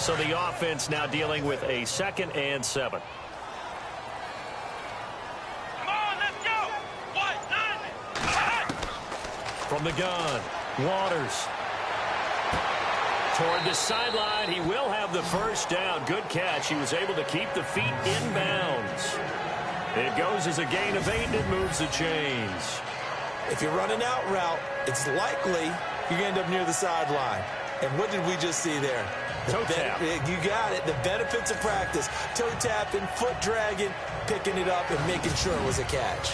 Speaker 2: So the offense now dealing with a 2nd and 7. From the gun, Waters. Toward the sideline, he will have the first down. Good catch. He was able to keep the feet in bounds. It goes as a gain of 8, and it moves the chains.
Speaker 3: If you're running out route, it's likely you're going to end up near the sideline. And what did we just see there?
Speaker 2: Toe tap.
Speaker 3: You got it. The benefits of practice. Toe tapping, foot dragging, picking it up, and making sure it was a catch.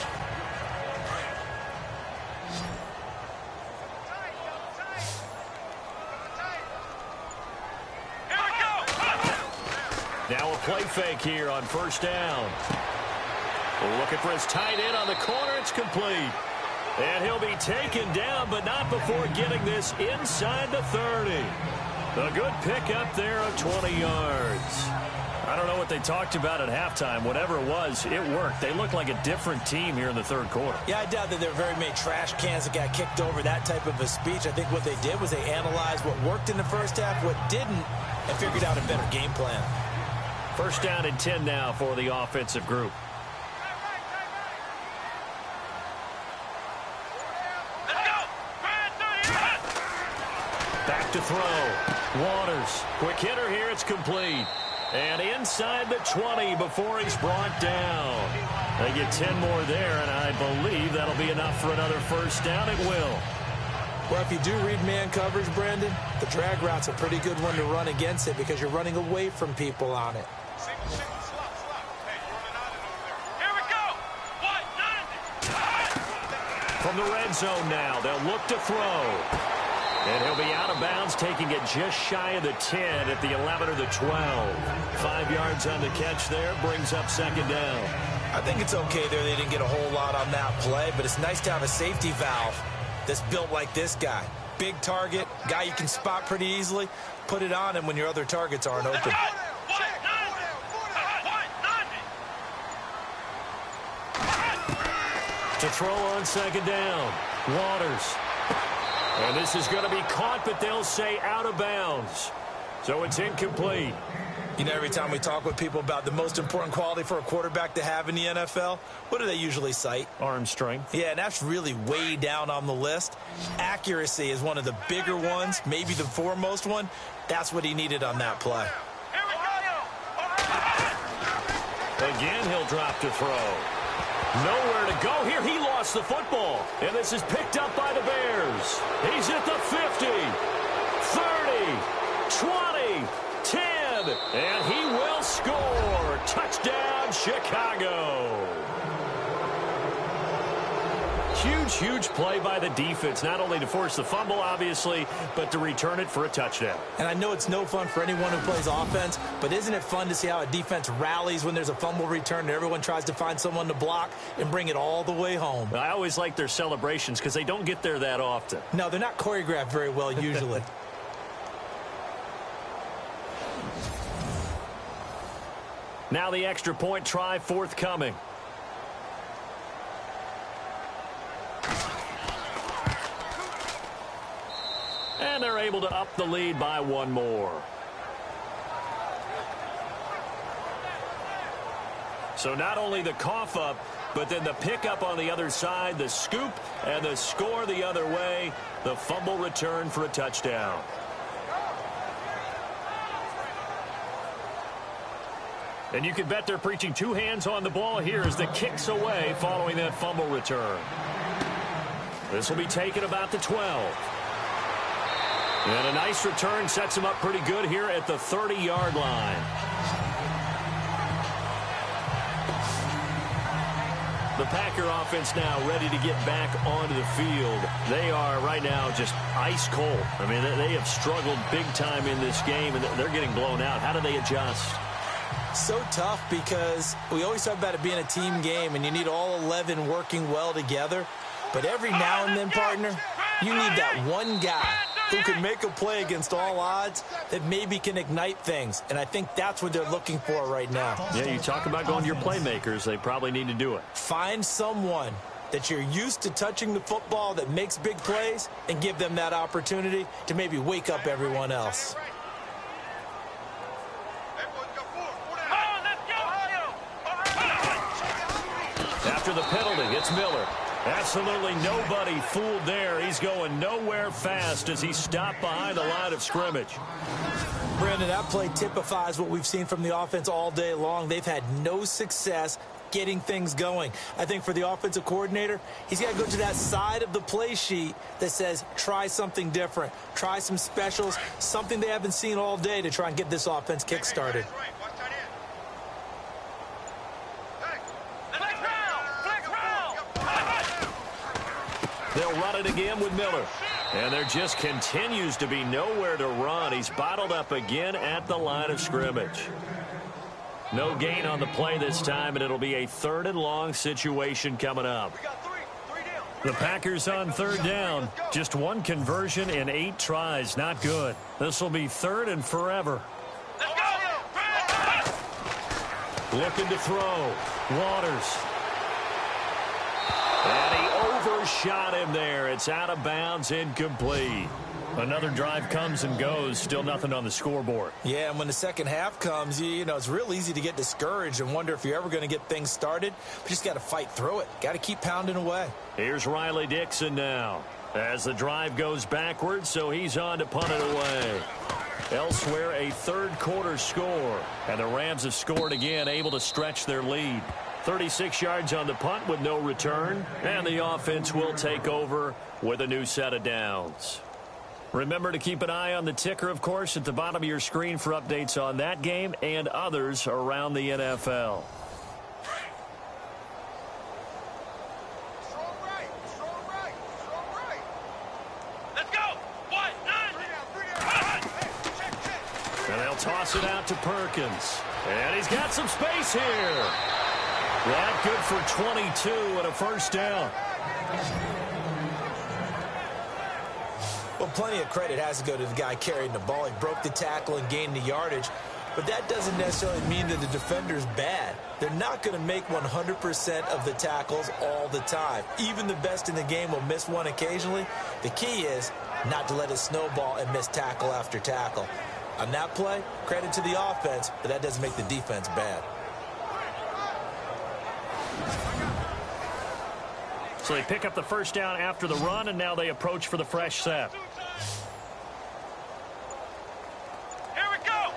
Speaker 2: Now a play fake here on first down. Looking for his tight end on the corner. It's complete. And he'll be taken down, but not before getting this inside the 30. A good pickup there of 20 yards. I don't know what they talked about at halftime. Whatever it was, it worked. They look like a different team here in the third quarter.
Speaker 3: Yeah, I doubt that there were very many trash cans that got kicked over, that type of a speech. I think what they did was they analyzed what worked in the first half, what didn't, and figured out a better game plan.
Speaker 2: First down and 10 now for the offensive group. Back to throw. Waters. Quick hitter here. It's complete. And inside the 20 before he's brought down. They get 10 more there, and I believe that'll be enough for another first down. It will.
Speaker 3: Well, if you do read man coverage, Brandon, the drag route's a pretty good one to run against it because you're running away from people on it.
Speaker 2: From the red zone now, they'll look to throw. And he'll be out of bounds, taking it just shy of the 10 at the 11 or the 12. 5 yards on the catch there, brings up second down.
Speaker 3: I think it's okay there. They didn't get a whole lot on that play, but it's nice to have a safety valve that's built like this guy. Big target, guy you can spot pretty easily. Put it on him when your other targets aren't open.
Speaker 2: To throw on second down, Waters. And this is going to be caught, but they'll say out of bounds. So it's incomplete.
Speaker 3: You know, every time we talk with people about the most important quality for a quarterback to have in the NFL, what do they usually cite?
Speaker 2: Arm strength.
Speaker 3: Yeah, and that's really way down on the list. Accuracy is one of the bigger ones, maybe the foremost one. That's what he needed on that play.
Speaker 2: Again, he'll drop to throw. Nowhere to go here. He lost the football. And this is picked up by the Bears. He's at the 50, 30, 20, 10. And he will score. Touchdown, Chicago. Huge play by the defense, not only to force the fumble, obviously, but to return it for a touchdown.
Speaker 3: And I know it's no fun for anyone who plays offense, but isn't it fun to see how a defense rallies when there's a fumble return and everyone tries to find someone to block and bring it all the way home?
Speaker 2: I always like their celebrations because they don't get there that often.
Speaker 3: No, they're not choreographed very well usually.
Speaker 2: Now the extra point try forthcoming. And they're able to up the lead by one more. So not only the cough up, but then the pickup on the other side, the scoop, and the score the other way. The fumble return for a touchdown. And you can bet they're preaching two hands on the ball here as the kick's away following that fumble return. This will be taken about the 12. And a nice return sets him up pretty good here at the 30-yard line. The Packer offense now ready to get back onto the field. They are right now just ice cold. I mean, they have struggled big time in this game, and they're getting blown out. How do they adjust?
Speaker 3: So tough because we always talk about it being a team game, and you need all 11 working well together. But every now and then, partner, you need that one guy who can make a play against all odds that maybe can ignite things. And I think that's what they're looking for right now.
Speaker 2: Yeah, you talk about going to your playmakers. They probably need to do it.
Speaker 3: Find someone that you're used to touching the football that makes big plays and give them that opportunity to maybe wake up everyone else.
Speaker 2: After the penalty, it's Miller. Absolutely nobody fooled there. He's going nowhere fast as he's stopped behind the line of scrimmage.
Speaker 3: Brandon, that play typifies what we've seen from the offense all day long. They've had no success getting things going. I think for the offensive coordinator, he's got to go to that side of the play sheet that says try something different, try some specials, something they haven't seen all day to try and get this offense kick-started.
Speaker 2: They'll run it again with Miller. And there just continues to be nowhere to run. He's bottled up again at the line of scrimmage. No gain on the play this time, and it'll be a 3rd and long situation coming up. The Packers on 3rd down. Just one conversion in 8 tries. Not good. This will be 3rd and forever. Looking to throw. Waters. And he overshot him there. It's out of bounds, incomplete. Another drive comes and goes. Still nothing on the scoreboard.
Speaker 3: Yeah, and when the second half comes, you know, it's real easy to get discouraged and wonder if you're ever going to get things started. But you just got to fight through it. Got to keep pounding away.
Speaker 2: Here's Riley Dixon now as the drive goes backwards, so he's on to punt it away. Elsewhere, a 3rd quarter score. And the Rams have scored again, able to stretch their lead. 36 yards on the punt with no return. And the offense will take over with a new set of downs. Remember to keep an eye on the ticker, of course, at the bottom of your screen for updates on that game and others around the NFL.
Speaker 1: Let's go. 1, 9.
Speaker 2: And they'll toss it out to Perkins. And he's got some space here. That good for 22 and a first down.
Speaker 3: Well, plenty of credit has to go to the guy carrying the ball. He broke the tackle and gained the yardage. But that doesn't necessarily mean that the defender's bad. They're not going to make 100% of the tackles all the time. Even the best in the game will miss one occasionally. The key is not to let it snowball and miss tackle after tackle. On that play, credit to the offense, but that doesn't make the defense bad.
Speaker 2: So they pick up the first down after the run, and now they approach for the fresh set.
Speaker 1: Here we go.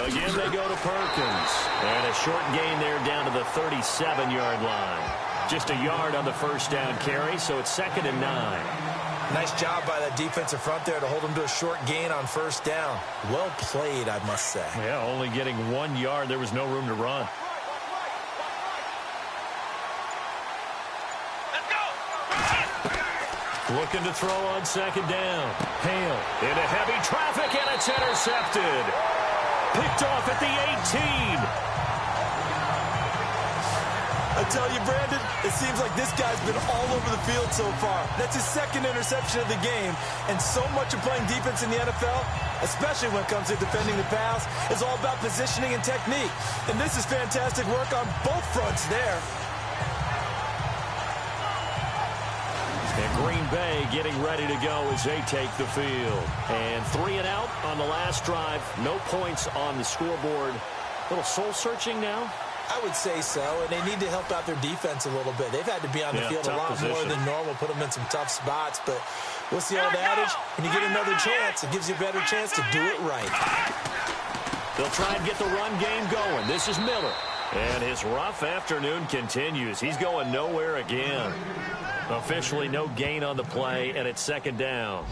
Speaker 2: Again, they go to Perkins. And a short gain there down to the 37-yard line. Just a yard on the first down carry, so it's 2nd and 9.
Speaker 3: Nice job by that defensive front there to hold them to a short gain on first down. Well played, I must say.
Speaker 2: Yeah, only getting 1 yard. There was no room to run.
Speaker 1: Let's go.
Speaker 2: Looking to throw on 2nd down. Hale into heavy traffic, and it's intercepted. Picked off at the 18.
Speaker 3: I tell you, Brandon, it seems like this guy's been all over the field so far. That's his 2nd interception of the game. And so much of playing defense in the NFL, especially when it comes to defending the pass, is all about positioning and technique. And this is fantastic work on both fronts there.
Speaker 2: And Green Bay getting ready to go as they take the field. And 3 and out on the last drive. No points on the scoreboard. A little soul-searching now?
Speaker 3: I would say so, and they need to help out their defense a little bit. They've had to be on the field a lot more than normal, put them in some tough spots. But what's the old adage? When you get another chance, it gives you a better chance to do it right.
Speaker 2: They'll try and get the run game going. This is Miller. And his rough afternoon continues. He's going nowhere again. Officially no gain on the play, and it's 2nd down.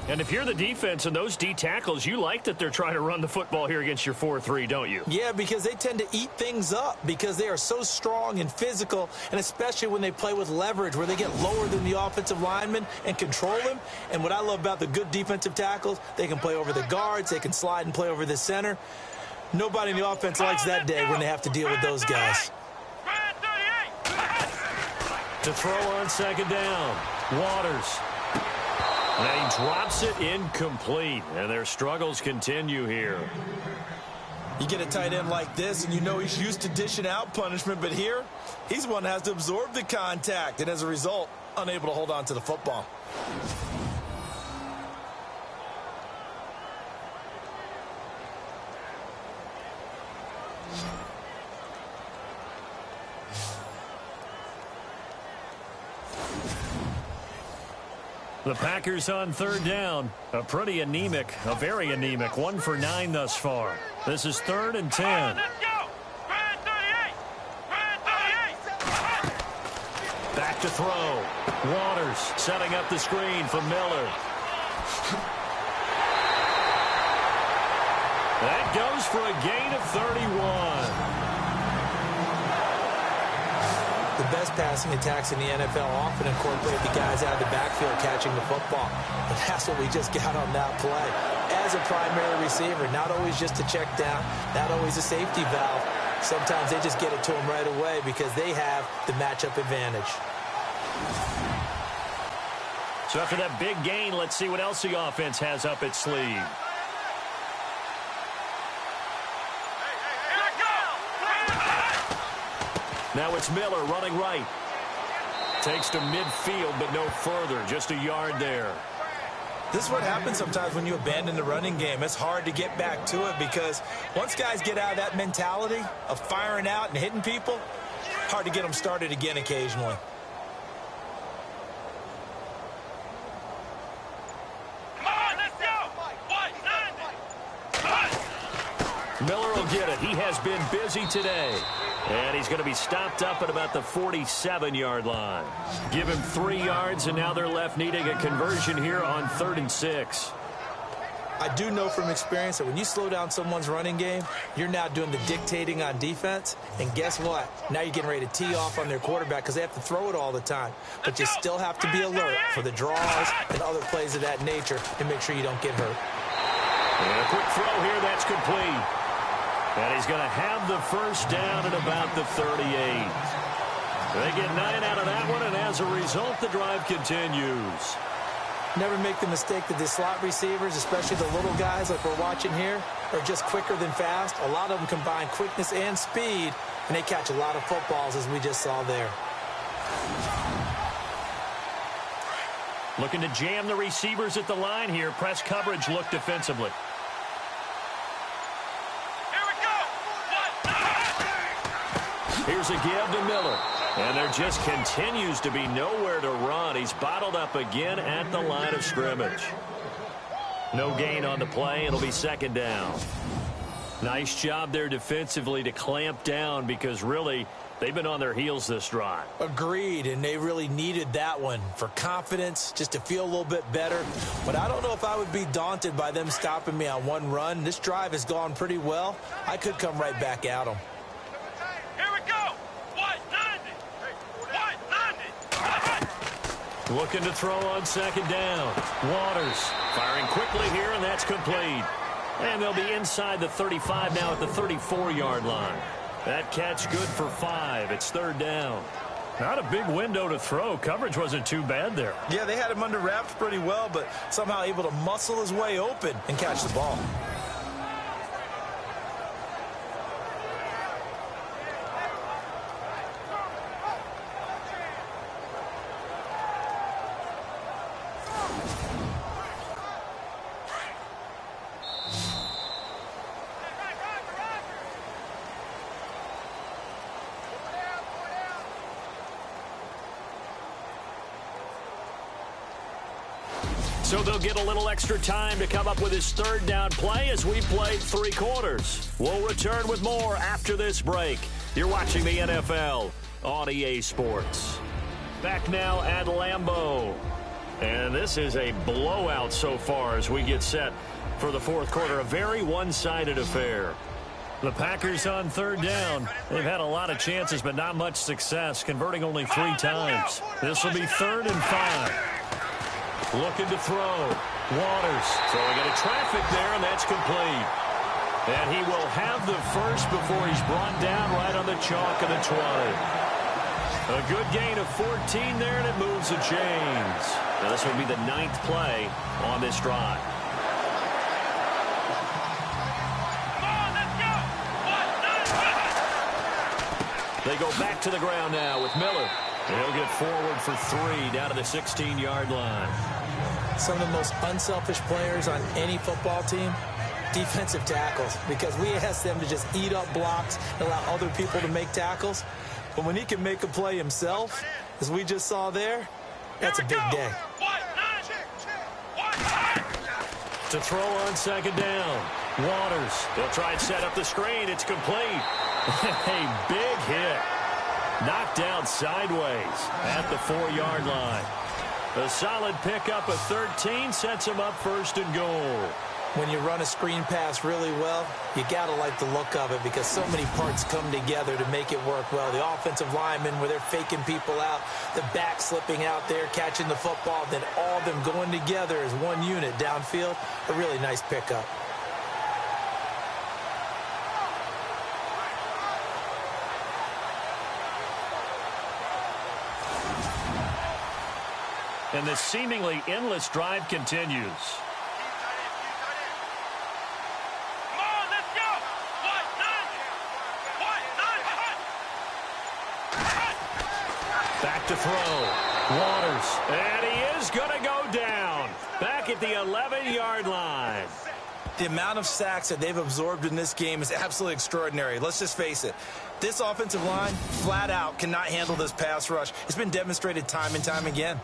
Speaker 2: And if you're the defense and those D tackles, you like that they're trying to run the football here against your 4-3, don't you?
Speaker 3: Yeah, because they tend to eat things up because they are so strong and physical, and especially when they play with leverage where they get lower than the offensive linemen and control them. And what I love about the good defensive tackles, they can play over the guards, they can slide and play over the center. Nobody in the offense likes that day when they have to deal with those guys.
Speaker 2: To throw on 2nd down, Waters. And he drops it incomplete, and their struggles continue here.
Speaker 3: You get a tight end like this, and you know he's used to dishing out punishment, but here, he's one that has to absorb the contact, and as a result, unable to hold on to the football.
Speaker 2: The Packers on 3rd down. A very anemic. 1 for 9 thus far. This is 3rd and 10.
Speaker 1: Let's go.
Speaker 2: Back to throw. Waters setting up the screen for Miller. That goes for a gain of 31.
Speaker 3: The best passing attacks in the NFL often incorporate the guys out of the backfield catching the football. And that's what we just got on that play. As a primary receiver, not always just a check down, not always a safety valve. Sometimes they just get it to them right away because they have the matchup advantage.
Speaker 2: So after that big gain, let's see what else the offense has up its sleeve. Now it's Miller running right. Takes to midfield, but no further. Just a yard there.
Speaker 3: This is what happens sometimes when you abandon the running game. It's hard to get back to it because once guys get out of that mentality of firing out and hitting people, hard to get them started again occasionally.
Speaker 2: Miller will get it. He has been busy today. And he's going to be stopped up at about the 47-yard line. Give him 3 yards, and now they're left needing a conversion here on 3rd and 6.
Speaker 3: I do know from experience that when you slow down someone's running game, you're now doing the dictating on defense. And guess what? Now you're getting ready to tee off on their quarterback because they have to throw it all the time. But you still have to be alert for the draws and other plays of that nature and make sure you don't get hurt.
Speaker 2: And a quick throw here. That's complete. And he's going to have the first down at about the 38. They get 9 out of that one, and as a result, the drive continues.
Speaker 3: Never make the mistake that the slot receivers, especially the little guys like we're watching here, are just quicker than fast. A lot of them combine quickness and speed, and they catch a lot of footballs, as we just saw there.
Speaker 2: Looking to jam the receivers at the line here. Press coverage look defensively.
Speaker 1: Here we go.
Speaker 2: Here's a give to Miller. And there just continues to be nowhere to run. He's bottled up again at the line of scrimmage. No gain on the play. It'll be second down. Nice job there defensively to clamp down because really they've been on their heels this drive.
Speaker 3: Agreed, and they really needed that one for confidence, just to feel a little bit better. But I don't know if I would be daunted by them stopping me on one run. This drive has gone pretty well. I could come right back at them.
Speaker 1: Here we go. 190.
Speaker 2: Looking to throw on second down. Waters firing quickly here, and that's complete. And they'll be inside the 35 now at the 34-yard line. That catch good for 5. It's third down. Not a big window to throw. Coverage wasn't too bad there.
Speaker 3: Yeah, they had him under wraps pretty well, but somehow able to muscle his way open and catch the ball.
Speaker 2: So they'll get a little extra time to come up with his third down play as we played 3 quarters. We'll return with more after this break. You're watching the NFL on EA Sports. Back now at Lambeau. And this is a blowout so far as we get set for the fourth quarter. A very one-sided affair. The Packers on third down. They've had a lot of chances, but not much success, converting only 3 times. This will be 3rd and 5. Looking to throw. Waters throwing into traffic there, and that's complete. And he will have the first before he's brought down right on the chalk of the 20. A good gain of 14 there, and it moves the chains. Now this will be the 9th play on this drive. They go back to the ground now with Miller. He'll get forward for 3 down to the 16-yard line.
Speaker 3: Some of the most unselfish players on any football team, defensive tackles, because we ask them to just eat up blocks and allow other people to make tackles. But when he can make a play himself, as we just saw there, that's a big day.
Speaker 2: To throw on second down. Waters. They'll try and set up the screen. It's complete. A big hit. Knocked down sideways at the 4-yard line. A solid pickup of 13 sets him up 1st and goal.
Speaker 3: When you run a screen pass really well, you got to like the look of it because so many parts come together to make it work well. The offensive linemen, where they're faking people out, the back slipping out there, catching the football, then all of them going together as one unit downfield. A really nice pickup.
Speaker 2: And the seemingly endless drive continues. Back to throw. Waters. And he is going to go down. Back at the 11-yard line.
Speaker 7: The amount of sacks that they've absorbed in this game is absolutely extraordinary. Let's just face it. This offensive line, flat out, cannot handle this pass rush. It's been demonstrated time and time again.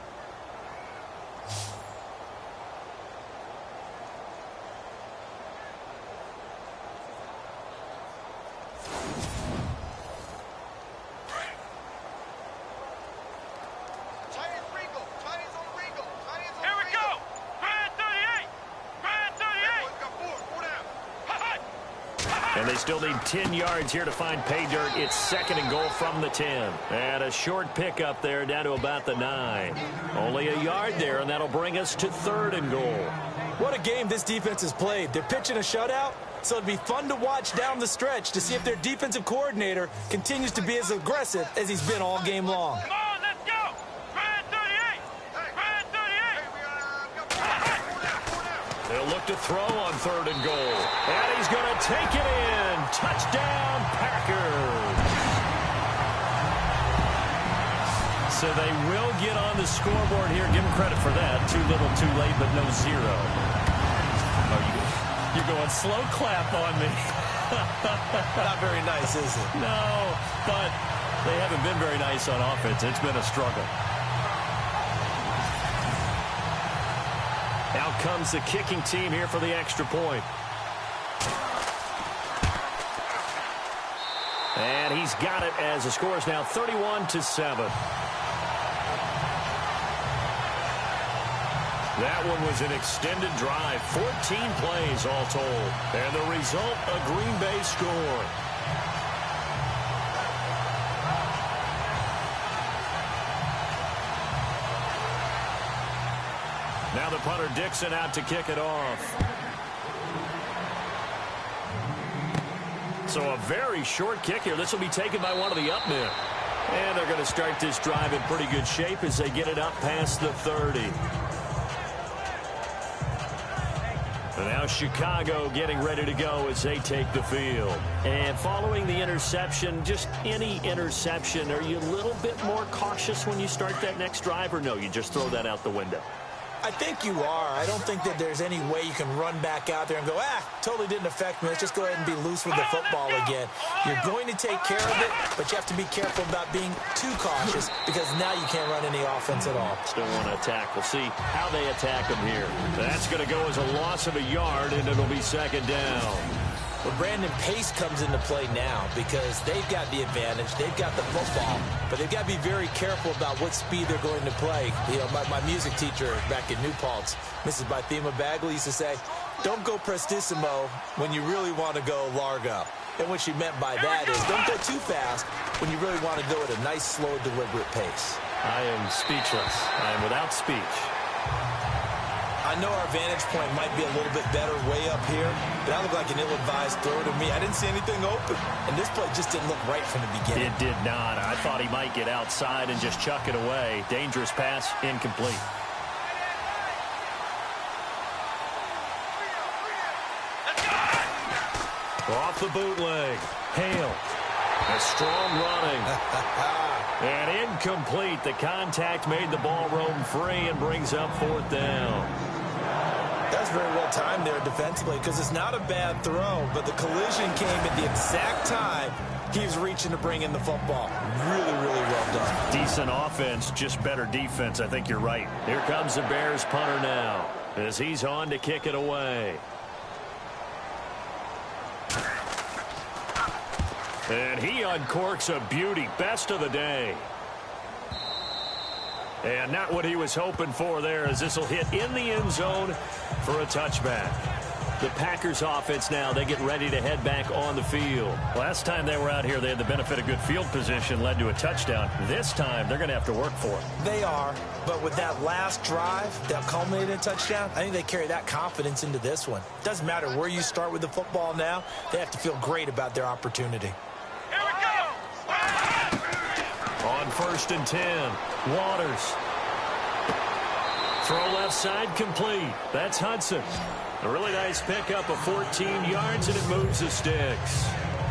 Speaker 2: And they still need 10 yards here to find pay dirt. It's 2nd and goal from the 10. And a short pickup there down to about the 9. Only a yard there, and that'll bring us to 3rd and goal.
Speaker 3: What a game this defense has played. They're pitching a shutout, So it'd be fun to watch down the stretch to see if their defensive coordinator continues to be as aggressive as he's been all game long.
Speaker 1: Come on, let's go. Red 38. Red 38.
Speaker 2: They'll look to throw on 3rd and goal. And he's going to take it in. Touchdown, Packers. So they will get on the scoreboard here. Give them credit for that. Too little, too late, but no zero. Oh, you're going slow clap on me.
Speaker 7: Not very nice, is it?
Speaker 2: No, but they haven't been very nice on offense. It's been a struggle. Out comes the kicking team here for the extra point. And he's got it as the score is now 31-7. That one was an extended drive, 14 plays all told. And the result, a Green Bay score. Now the punter Dixon out to kick it off. So a very short kick here. This will be taken by one of the up men. And they're going to start this drive in pretty good shape as they get it up past the 30. And now Chicago getting ready to go as they take the field. And following the interception, just any interception, are you a little bit more cautious when you start that next drive, or no, you just throw that out the window?
Speaker 3: I think you are. I don't think that there's any way you can run back out there and go, totally didn't affect me. Let's just go ahead and be loose with the football again. You're going to take care of it, but you have to be careful about being too cautious because now you can't run any offense at all.
Speaker 2: Still want to attack. We'll see how they attack them here. That's going to go as a loss of a yard, and it'll be 2nd down.
Speaker 3: Well, Brandon, pace comes into play now because they've got the advantage. They've got the football, but they've got to be very careful about what speed they're going to play. You know, my music teacher back in New Paltz, Mrs. Bythema Bagley, used to say, don't go prestissimo when you really want to go largo. And what she meant by that is don't go too fast when you really want to go at a nice, slow, deliberate pace.
Speaker 2: I am speechless. I am without speech.
Speaker 7: I know our vantage point might be a little bit better way up here, but that looked like an ill-advised throw to me. I didn't see anything open, and this play just didn't look right from the beginning.
Speaker 2: It did not. I thought he might get outside and just chuck it away. Dangerous pass, incomplete. Off the bootleg. Hale. A strong running. And incomplete. The contact made the ball roam free and brings up 4th down.
Speaker 7: That's very well timed there defensively because it's not a bad throw, but the collision came at the exact time he was reaching to bring in the football. Really, really well done.
Speaker 2: Decent offense, just better defense. I think you're right. Here comes the Bears punter now as he's on to kick it away. And he uncorks a beauty. Best of the day. And not what he was hoping for there, as this will hit in the end zone for a touchback. The Packers offense now, they get ready to head back on the field. Last time they were out here, they had the benefit of good field position, led to a touchdown. This time, they're going to have to work for it.
Speaker 7: They are, but with that last drive that culminated in a touchdown, I think they carry that confidence into this one. Doesn't matter where you start with the football now, they have to feel great about their opportunity.
Speaker 1: Here we go.
Speaker 2: On 1st and 10, Waters. Throw left side complete. That's Hudson. A really nice pickup of 14 yards, and it moves the sticks.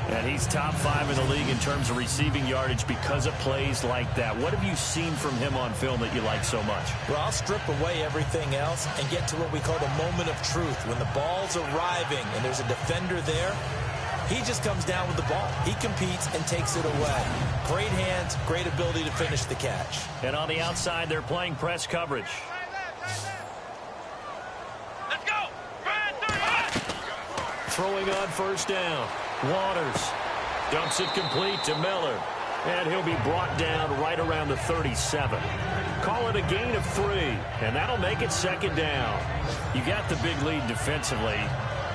Speaker 2: And he's top 5 in the league in terms of receiving yardage because of plays like that. What have you seen from him on film that you like so much?
Speaker 7: Well, I'll strip away everything else and get to what we call the moment of truth. When the ball's arriving and there's a defender there, he just comes down with the ball. He competes and takes it away. Great hands, great ability to finish the catch.
Speaker 2: And on the outside, they're playing press coverage.
Speaker 1: Let's go. Red 38.
Speaker 2: Throwing on 1st down. Waters dumps it complete to Miller. And he'll be brought down right around the 37. Call it a gain of 3. And that'll make it 2nd down. You got the big lead defensively.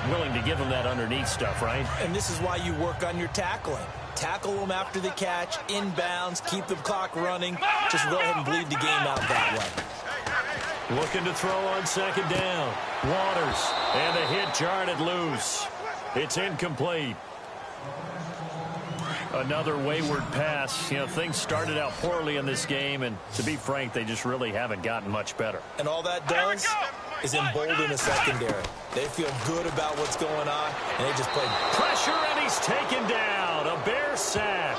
Speaker 2: Willing to give them that underneath stuff, right?
Speaker 7: And this is why you work on your tackling. Tackle them after the catch, inbounds, keep the clock running. Just go ahead and bleed the game out that way.
Speaker 2: Looking to throw on 2nd down. Waters. And the hit jarred it loose. It's incomplete. Another wayward pass. You know, things started out poorly in this game, and to be frank, they just really haven't gotten much better.
Speaker 7: And all that does is embolden the secondary. They feel good about what's going on, and they just play.
Speaker 2: Pressure, and he's taken down. A Bear sack.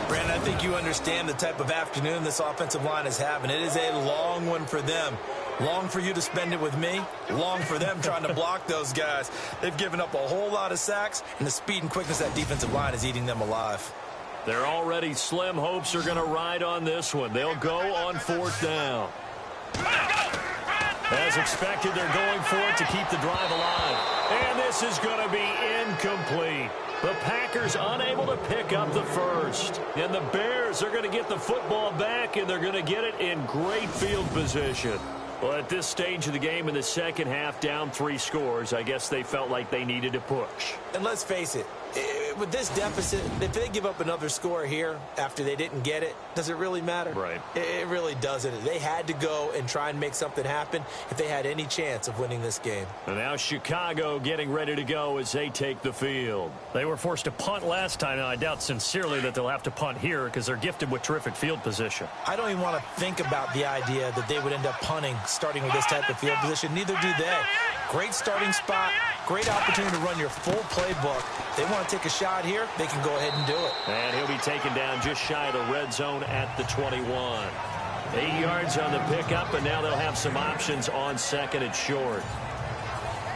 Speaker 7: Brandon, I think you understand the type of afternoon this offensive line is having. It is a long one for them. Long for you to spend it with me. Long for them trying to block those guys. They've given up a whole lot of sacks, and the speed and quickness of that defensive line is eating them alive.
Speaker 2: Their already slim hopes are going to ride on this one. They'll go on 4th down. As expected, they're going for it to keep the drive alive. And this is going to be incomplete. The Packers unable to pick up the first. And the Bears are going to get the football back, and they're going to get it in great field position. Well, at this stage of the game in the second half, down 3 scores, I guess they felt like they needed to push.
Speaker 7: And let's face it, with this deficit, if they give up another score here after they didn't get it, does it really matter?
Speaker 2: Right.
Speaker 7: It really doesn't. They had to go and try and make something happen if they had any chance of winning this game.
Speaker 2: And now Chicago getting ready to go as they take the field.
Speaker 8: They were forced to punt last time, and I doubt sincerely that they'll have to punt here because they're gifted with terrific field position.
Speaker 7: I don't even want to think about the idea that they would end up punting starting with this type of field position. Neither do they. Great starting spot, great opportunity to run your full playbook. They want to take a shot here, they can go ahead and do it.
Speaker 2: And he'll be taken down just shy of the red zone at the 21. 8 yards on the pickup, and now they'll have some options on 2nd and short.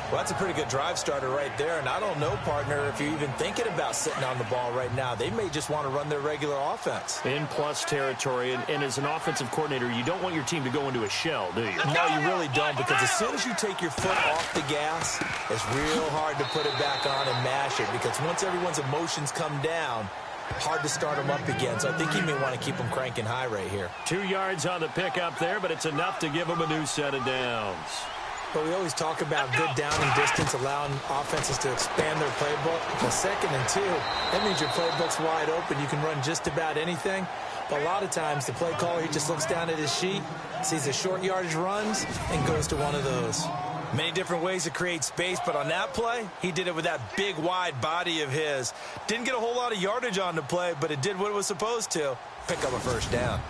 Speaker 7: Well, that's a pretty good drive starter right there, and I don't know, partner, if you're even thinking about sitting on the ball right now. They may just want to run their regular offense.
Speaker 2: In plus territory, and as an offensive coordinator, you don't want your team to go into a shell, do you?
Speaker 7: No, you really don't, because as soon as you take your foot off the gas, it's real hard to put it back on and mash it, because once everyone's emotions come down, hard to start them up again. So I think he may want to keep them cranking high right here.
Speaker 2: 2 yards on the pickup there, but it's enough to give them a new set of downs.
Speaker 3: But we always talk about good down and distance, allowing offenses to expand their playbook. Well, 2nd and 2, that means your playbook's wide open. You can run just about anything. But a lot of times, the play caller, he just looks down at his sheet, sees the short yardage runs, and goes to one of those.
Speaker 7: Many different ways to create space, but on that play, he did it with that big, wide body of his. Didn't get a whole lot of yardage on the play, but it did what it was supposed to. Pick up a 1st down.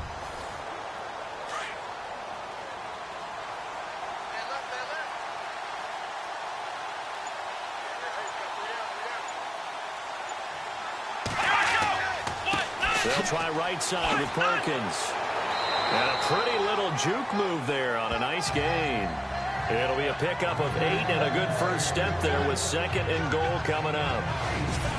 Speaker 2: They'll try right side with Perkins. And a pretty little juke move there on a nice gain. It'll be a pickup of 8 and a good first step there with 2nd and goal coming up.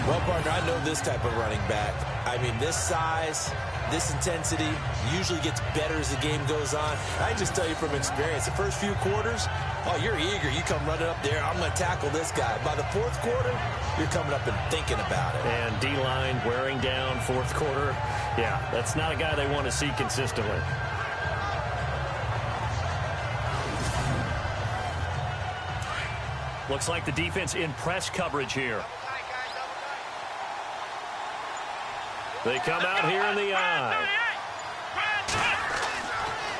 Speaker 7: Well, partner, I know this type of running back. I mean, this size, this intensity usually gets better as the game goes on. I just tell you from experience, the first few quarters, oh, you're eager. You come running up there, I'm going to tackle this guy. By the 4th quarter, you're coming up and thinking about it.
Speaker 2: And D-line wearing down 4th quarter. Yeah, that's not a guy they want to see consistently.
Speaker 8: Looks like the defense in press coverage here.
Speaker 2: They come out here in the eye.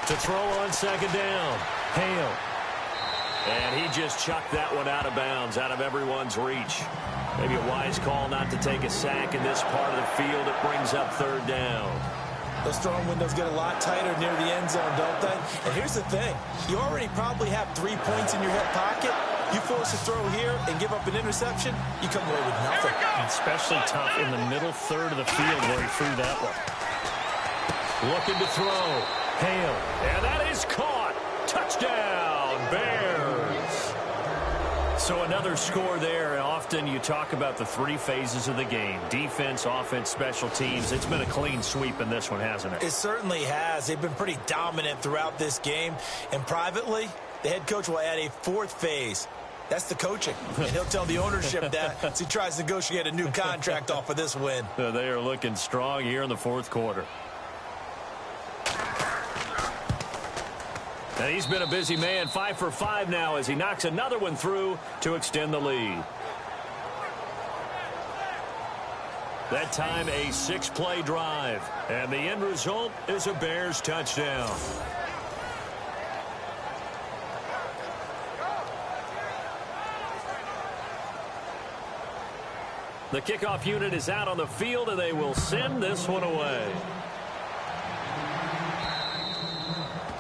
Speaker 2: To throw on 2nd down. Hale. And he just chucked that one out of bounds, out of everyone's reach. Maybe a wise call not to take a sack in this part of the field. It brings up 3rd down.
Speaker 7: Those throwing windows get a lot tighter near the end zone, don't they? And here's the thing. You already probably have 3 points in your hip pocket. You force a throw here and give up an interception, you come away with nothing.
Speaker 8: Especially tough in the middle 3rd of the field where he threw that one.
Speaker 2: Looking to throw. Hale. And that is caught. Touchdown, Bears. So another score there. And often you talk about the 3 phases of the game. Defense, offense, special teams. It's been a clean sweep in this one, hasn't it?
Speaker 7: It certainly has. They've been pretty dominant throughout this game. And privately, the head coach will add a 4th phase. That's the coaching. And he'll tell the ownership that as he tries to negotiate a new contract off of this win.
Speaker 2: They are looking strong here in the 4th quarter. And he's been a busy man, 5 for 5 now as he knocks another one through to extend the lead. That time a 6-play drive. And the end result is a Bears touchdown. The kickoff unit is out on the field, and they will send this one away.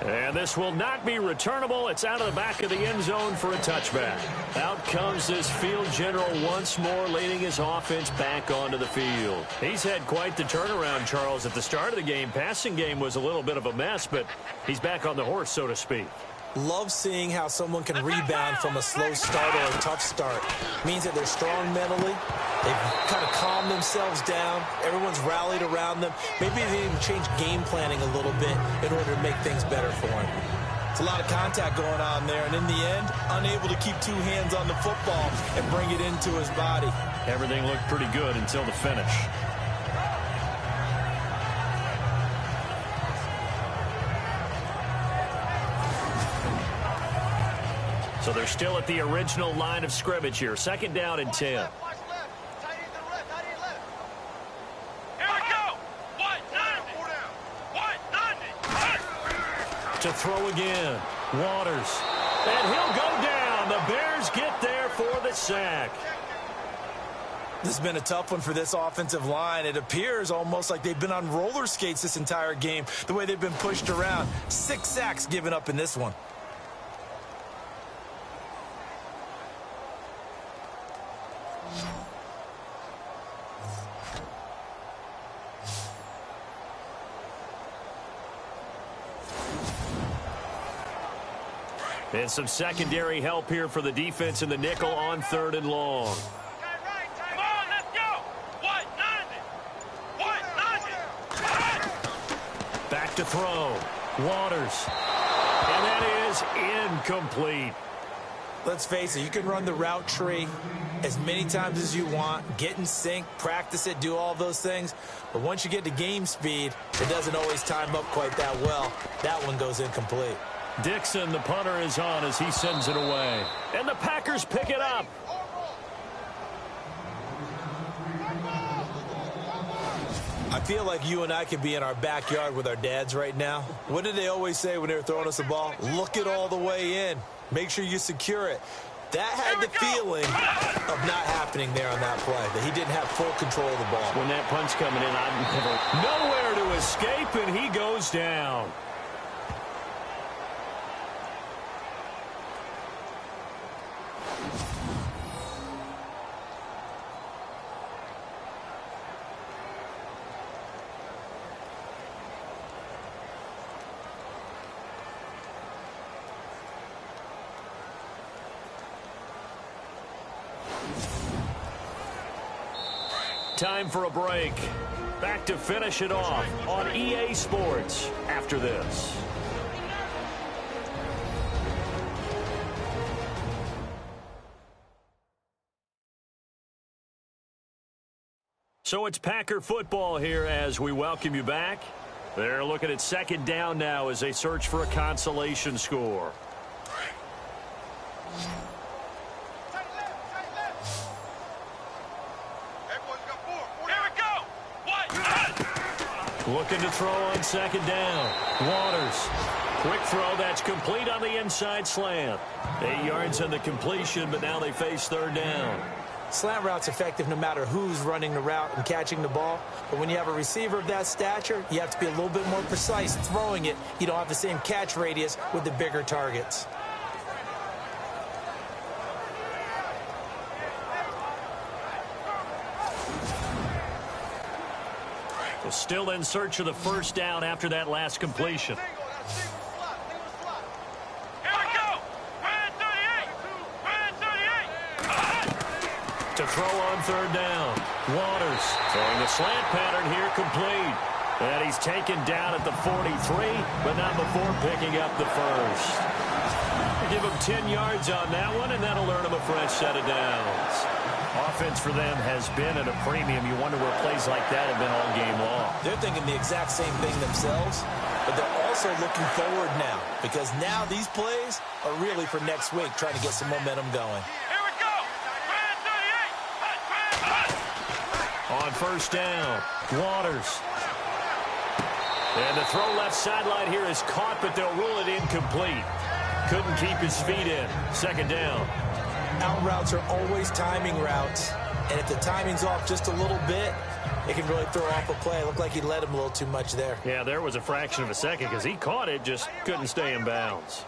Speaker 2: And this will not be returnable. It's out of the back of the end zone for a touchback. Out comes this field general once more, leading his offense back onto the field. He's had quite the turnaround, Charles, at the start of the game. Passing game was a little bit of a mess, but he's back on the horse, so to speak.
Speaker 3: Love seeing how someone can rebound from a slow start or a tough start. Means that they're strong mentally. They've kind of calmed themselves down. Everyone's rallied around them. Maybe they even change game planning a little bit in order to make things better for them. It's a lot of contact going on there, and in the end, unable to keep two hands on the football and bring it into his body.
Speaker 2: Everything looked pretty good until the finish. So they're still at the original line of scrimmage here. Second down and 10.
Speaker 1: Here we go.
Speaker 2: To throw again. Waters. And he'll go down. The Bears get there for the sack.
Speaker 7: This has been a tough one for this offensive line. It appears almost like they've been on roller skates this entire game, the way they've been pushed around. 6 sacks given up in this one.
Speaker 2: And some secondary help here for the defense in the nickel on 3rd and long.
Speaker 1: Come on, let's go.
Speaker 2: Back to throw. Waters. And that is incomplete.
Speaker 3: Let's face it, you can run the route tree as many times as you want, get in sync, practice it, do all those things. But once you get to game speed, it doesn't always time up quite that well. That one goes incomplete.
Speaker 2: Dixon, the punter, is on as he sends it away. And the Packers pick it up.
Speaker 7: I feel like you and I could be in our backyard with our dads right now. What did they always say when they were throwing us the ball? Look it all the way in. Make sure you secure it. That had the feeling of not happening there on that play, that he didn't have full control of the ball.
Speaker 2: When that punch coming in, nowhere to escape, and he goes down. Time for a break. Back to finish it off on EA Sports after this. So it's Packer football here as we welcome you back. They're looking at second down now as they search for a consolation score. Looking to throw on second down. Waters. Quick throw. That's complete on the inside slant. 8 yards on the completion, but now they face third down.
Speaker 3: Slant route's effective no matter who's running the route and catching the ball. But when you have a receiver of that stature, you have to be a little bit more precise throwing it. You don't have the same catch radius with the bigger targets.
Speaker 2: Still in search of the first down after that last completion.
Speaker 1: Here we go. Red 38.
Speaker 2: To throw on third down. Waters throwing the slant pattern here, complete. And he's taken down at the 43, but not before picking up the first. Give him 10 yards on that one, and that'll earn him a fresh set of downs. Offense for them has been at a premium. You wonder where plays like that have been all game long.
Speaker 7: They're thinking the exact same thing themselves, but they're also looking forward now because now these plays are really for next week, trying to get some momentum going.
Speaker 1: Here we go. Red 38.
Speaker 2: On first down, Waters. And the throw left sideline here is caught, but they'll rule it incomplete. Couldn't keep his feet in. Second down.
Speaker 3: Out routes are always timing routes. And if the timing's off just a little bit, it can really throw off a play. It looked like he led him a little too much there.
Speaker 8: Yeah, there was a fraction of a second because he caught it, just couldn't stay in bounds.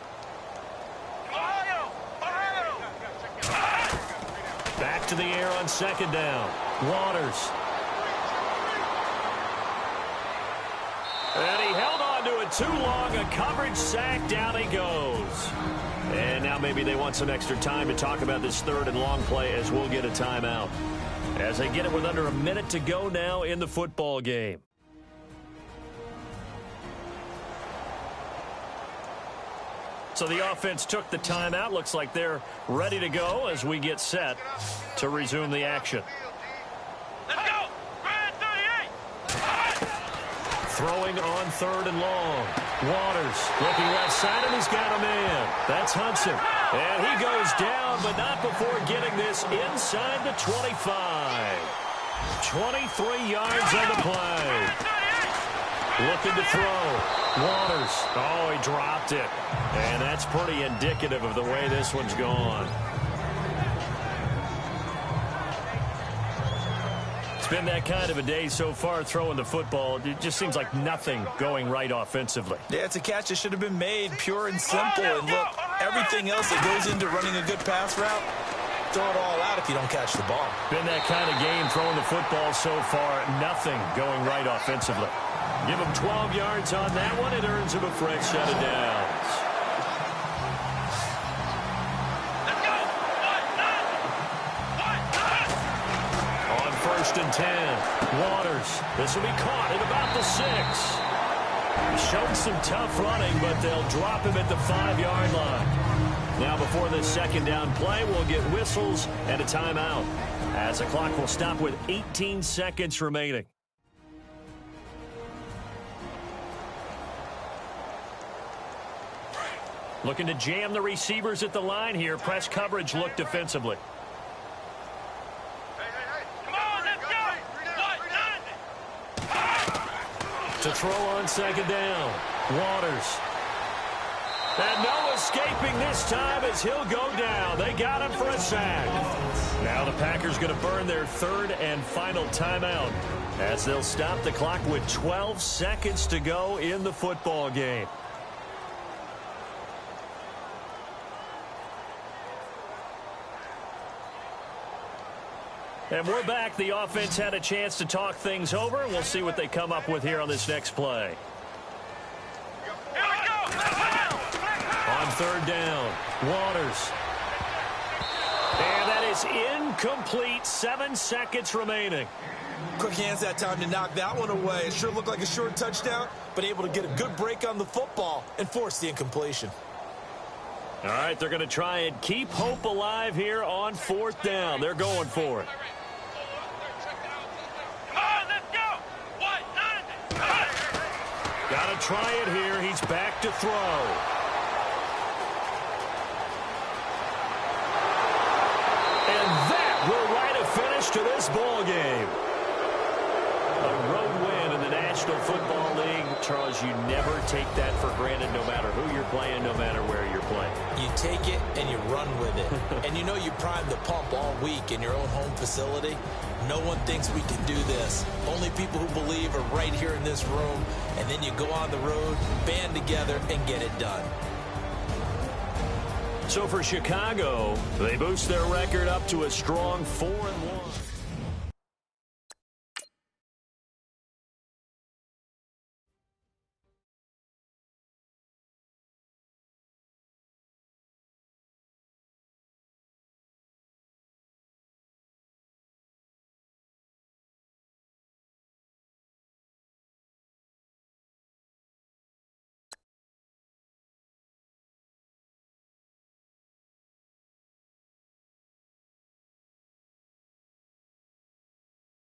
Speaker 8: Back to the air on second down. Waters. And he held on to it too long. A coverage sack. Down he goes. And now maybe they want some extra time to talk about this third and long play as we'll get a timeout. As they get it with under a minute to go now in the football game. So the offense took the timeout. Looks like they're ready to go as we get set to resume the action.
Speaker 1: Let's go! Red 38!
Speaker 8: Throwing on third and long. Waters looking left side, and he's got a man. That's Hudson. And he goes down, but not before getting this inside the 25. 23 yards on the play. Looking to throw. Waters. Oh, he dropped it. And that's pretty indicative of the way this one's gone. It's been that kind of a day so far throwing the football. It just seems like nothing going right offensively.
Speaker 7: Yeah, it's a catch that should have been made, pure and simple. And look, everything else that goes into running a good pass route, throw it all out if you don't catch the ball.
Speaker 8: Been that kind of game throwing the football so far. Nothing going right offensively. Give him 12 yards on that one. It earns him a fresh set of downs.
Speaker 1: Let's go!
Speaker 8: On first and 10, Waters. This will be caught at about the 6. He showed some tough running, but they'll drop him at the 5-yard line. Now before this second down play, we'll get whistles and a timeout, as the clock will stop with 18 seconds remaining. Looking to jam the receivers at the line here. Press coverage look defensively.
Speaker 1: Come on, let's go!
Speaker 8: To throw on second down. Waters. And no escaping this time as he'll go down. They got him for a sack. Now the Packers going to burn their third and final timeout as they'll stop the clock with 12 seconds to go in the football game. And we're back. The offense had a chance to talk things over. We'll see what they come up with here on this next play.
Speaker 1: Here we go!
Speaker 8: On third down, Waters. And that is incomplete. 7 seconds remaining.
Speaker 7: Quick hands that time to knock that one away. It sure looked like a short touchdown, but able to get a good break on the football and force the incompletion.
Speaker 8: All right, they're going to try and keep hope alive here on fourth down. They're going for it. Got to try it here. He's back to throw. And that will write a finish to this ball game. A road win in the National Football League. Charles, you never take that for granted no matter who you're playing, no matter where you're playing.
Speaker 7: You take it and you run with it. And you know you prime the pump all week in your own home facility. No one thinks we can do this. Only people who believe are right here in this room. And then you go on the road, band together, and get it done.
Speaker 8: So for Chicago, they boost their record up to a strong 4-1.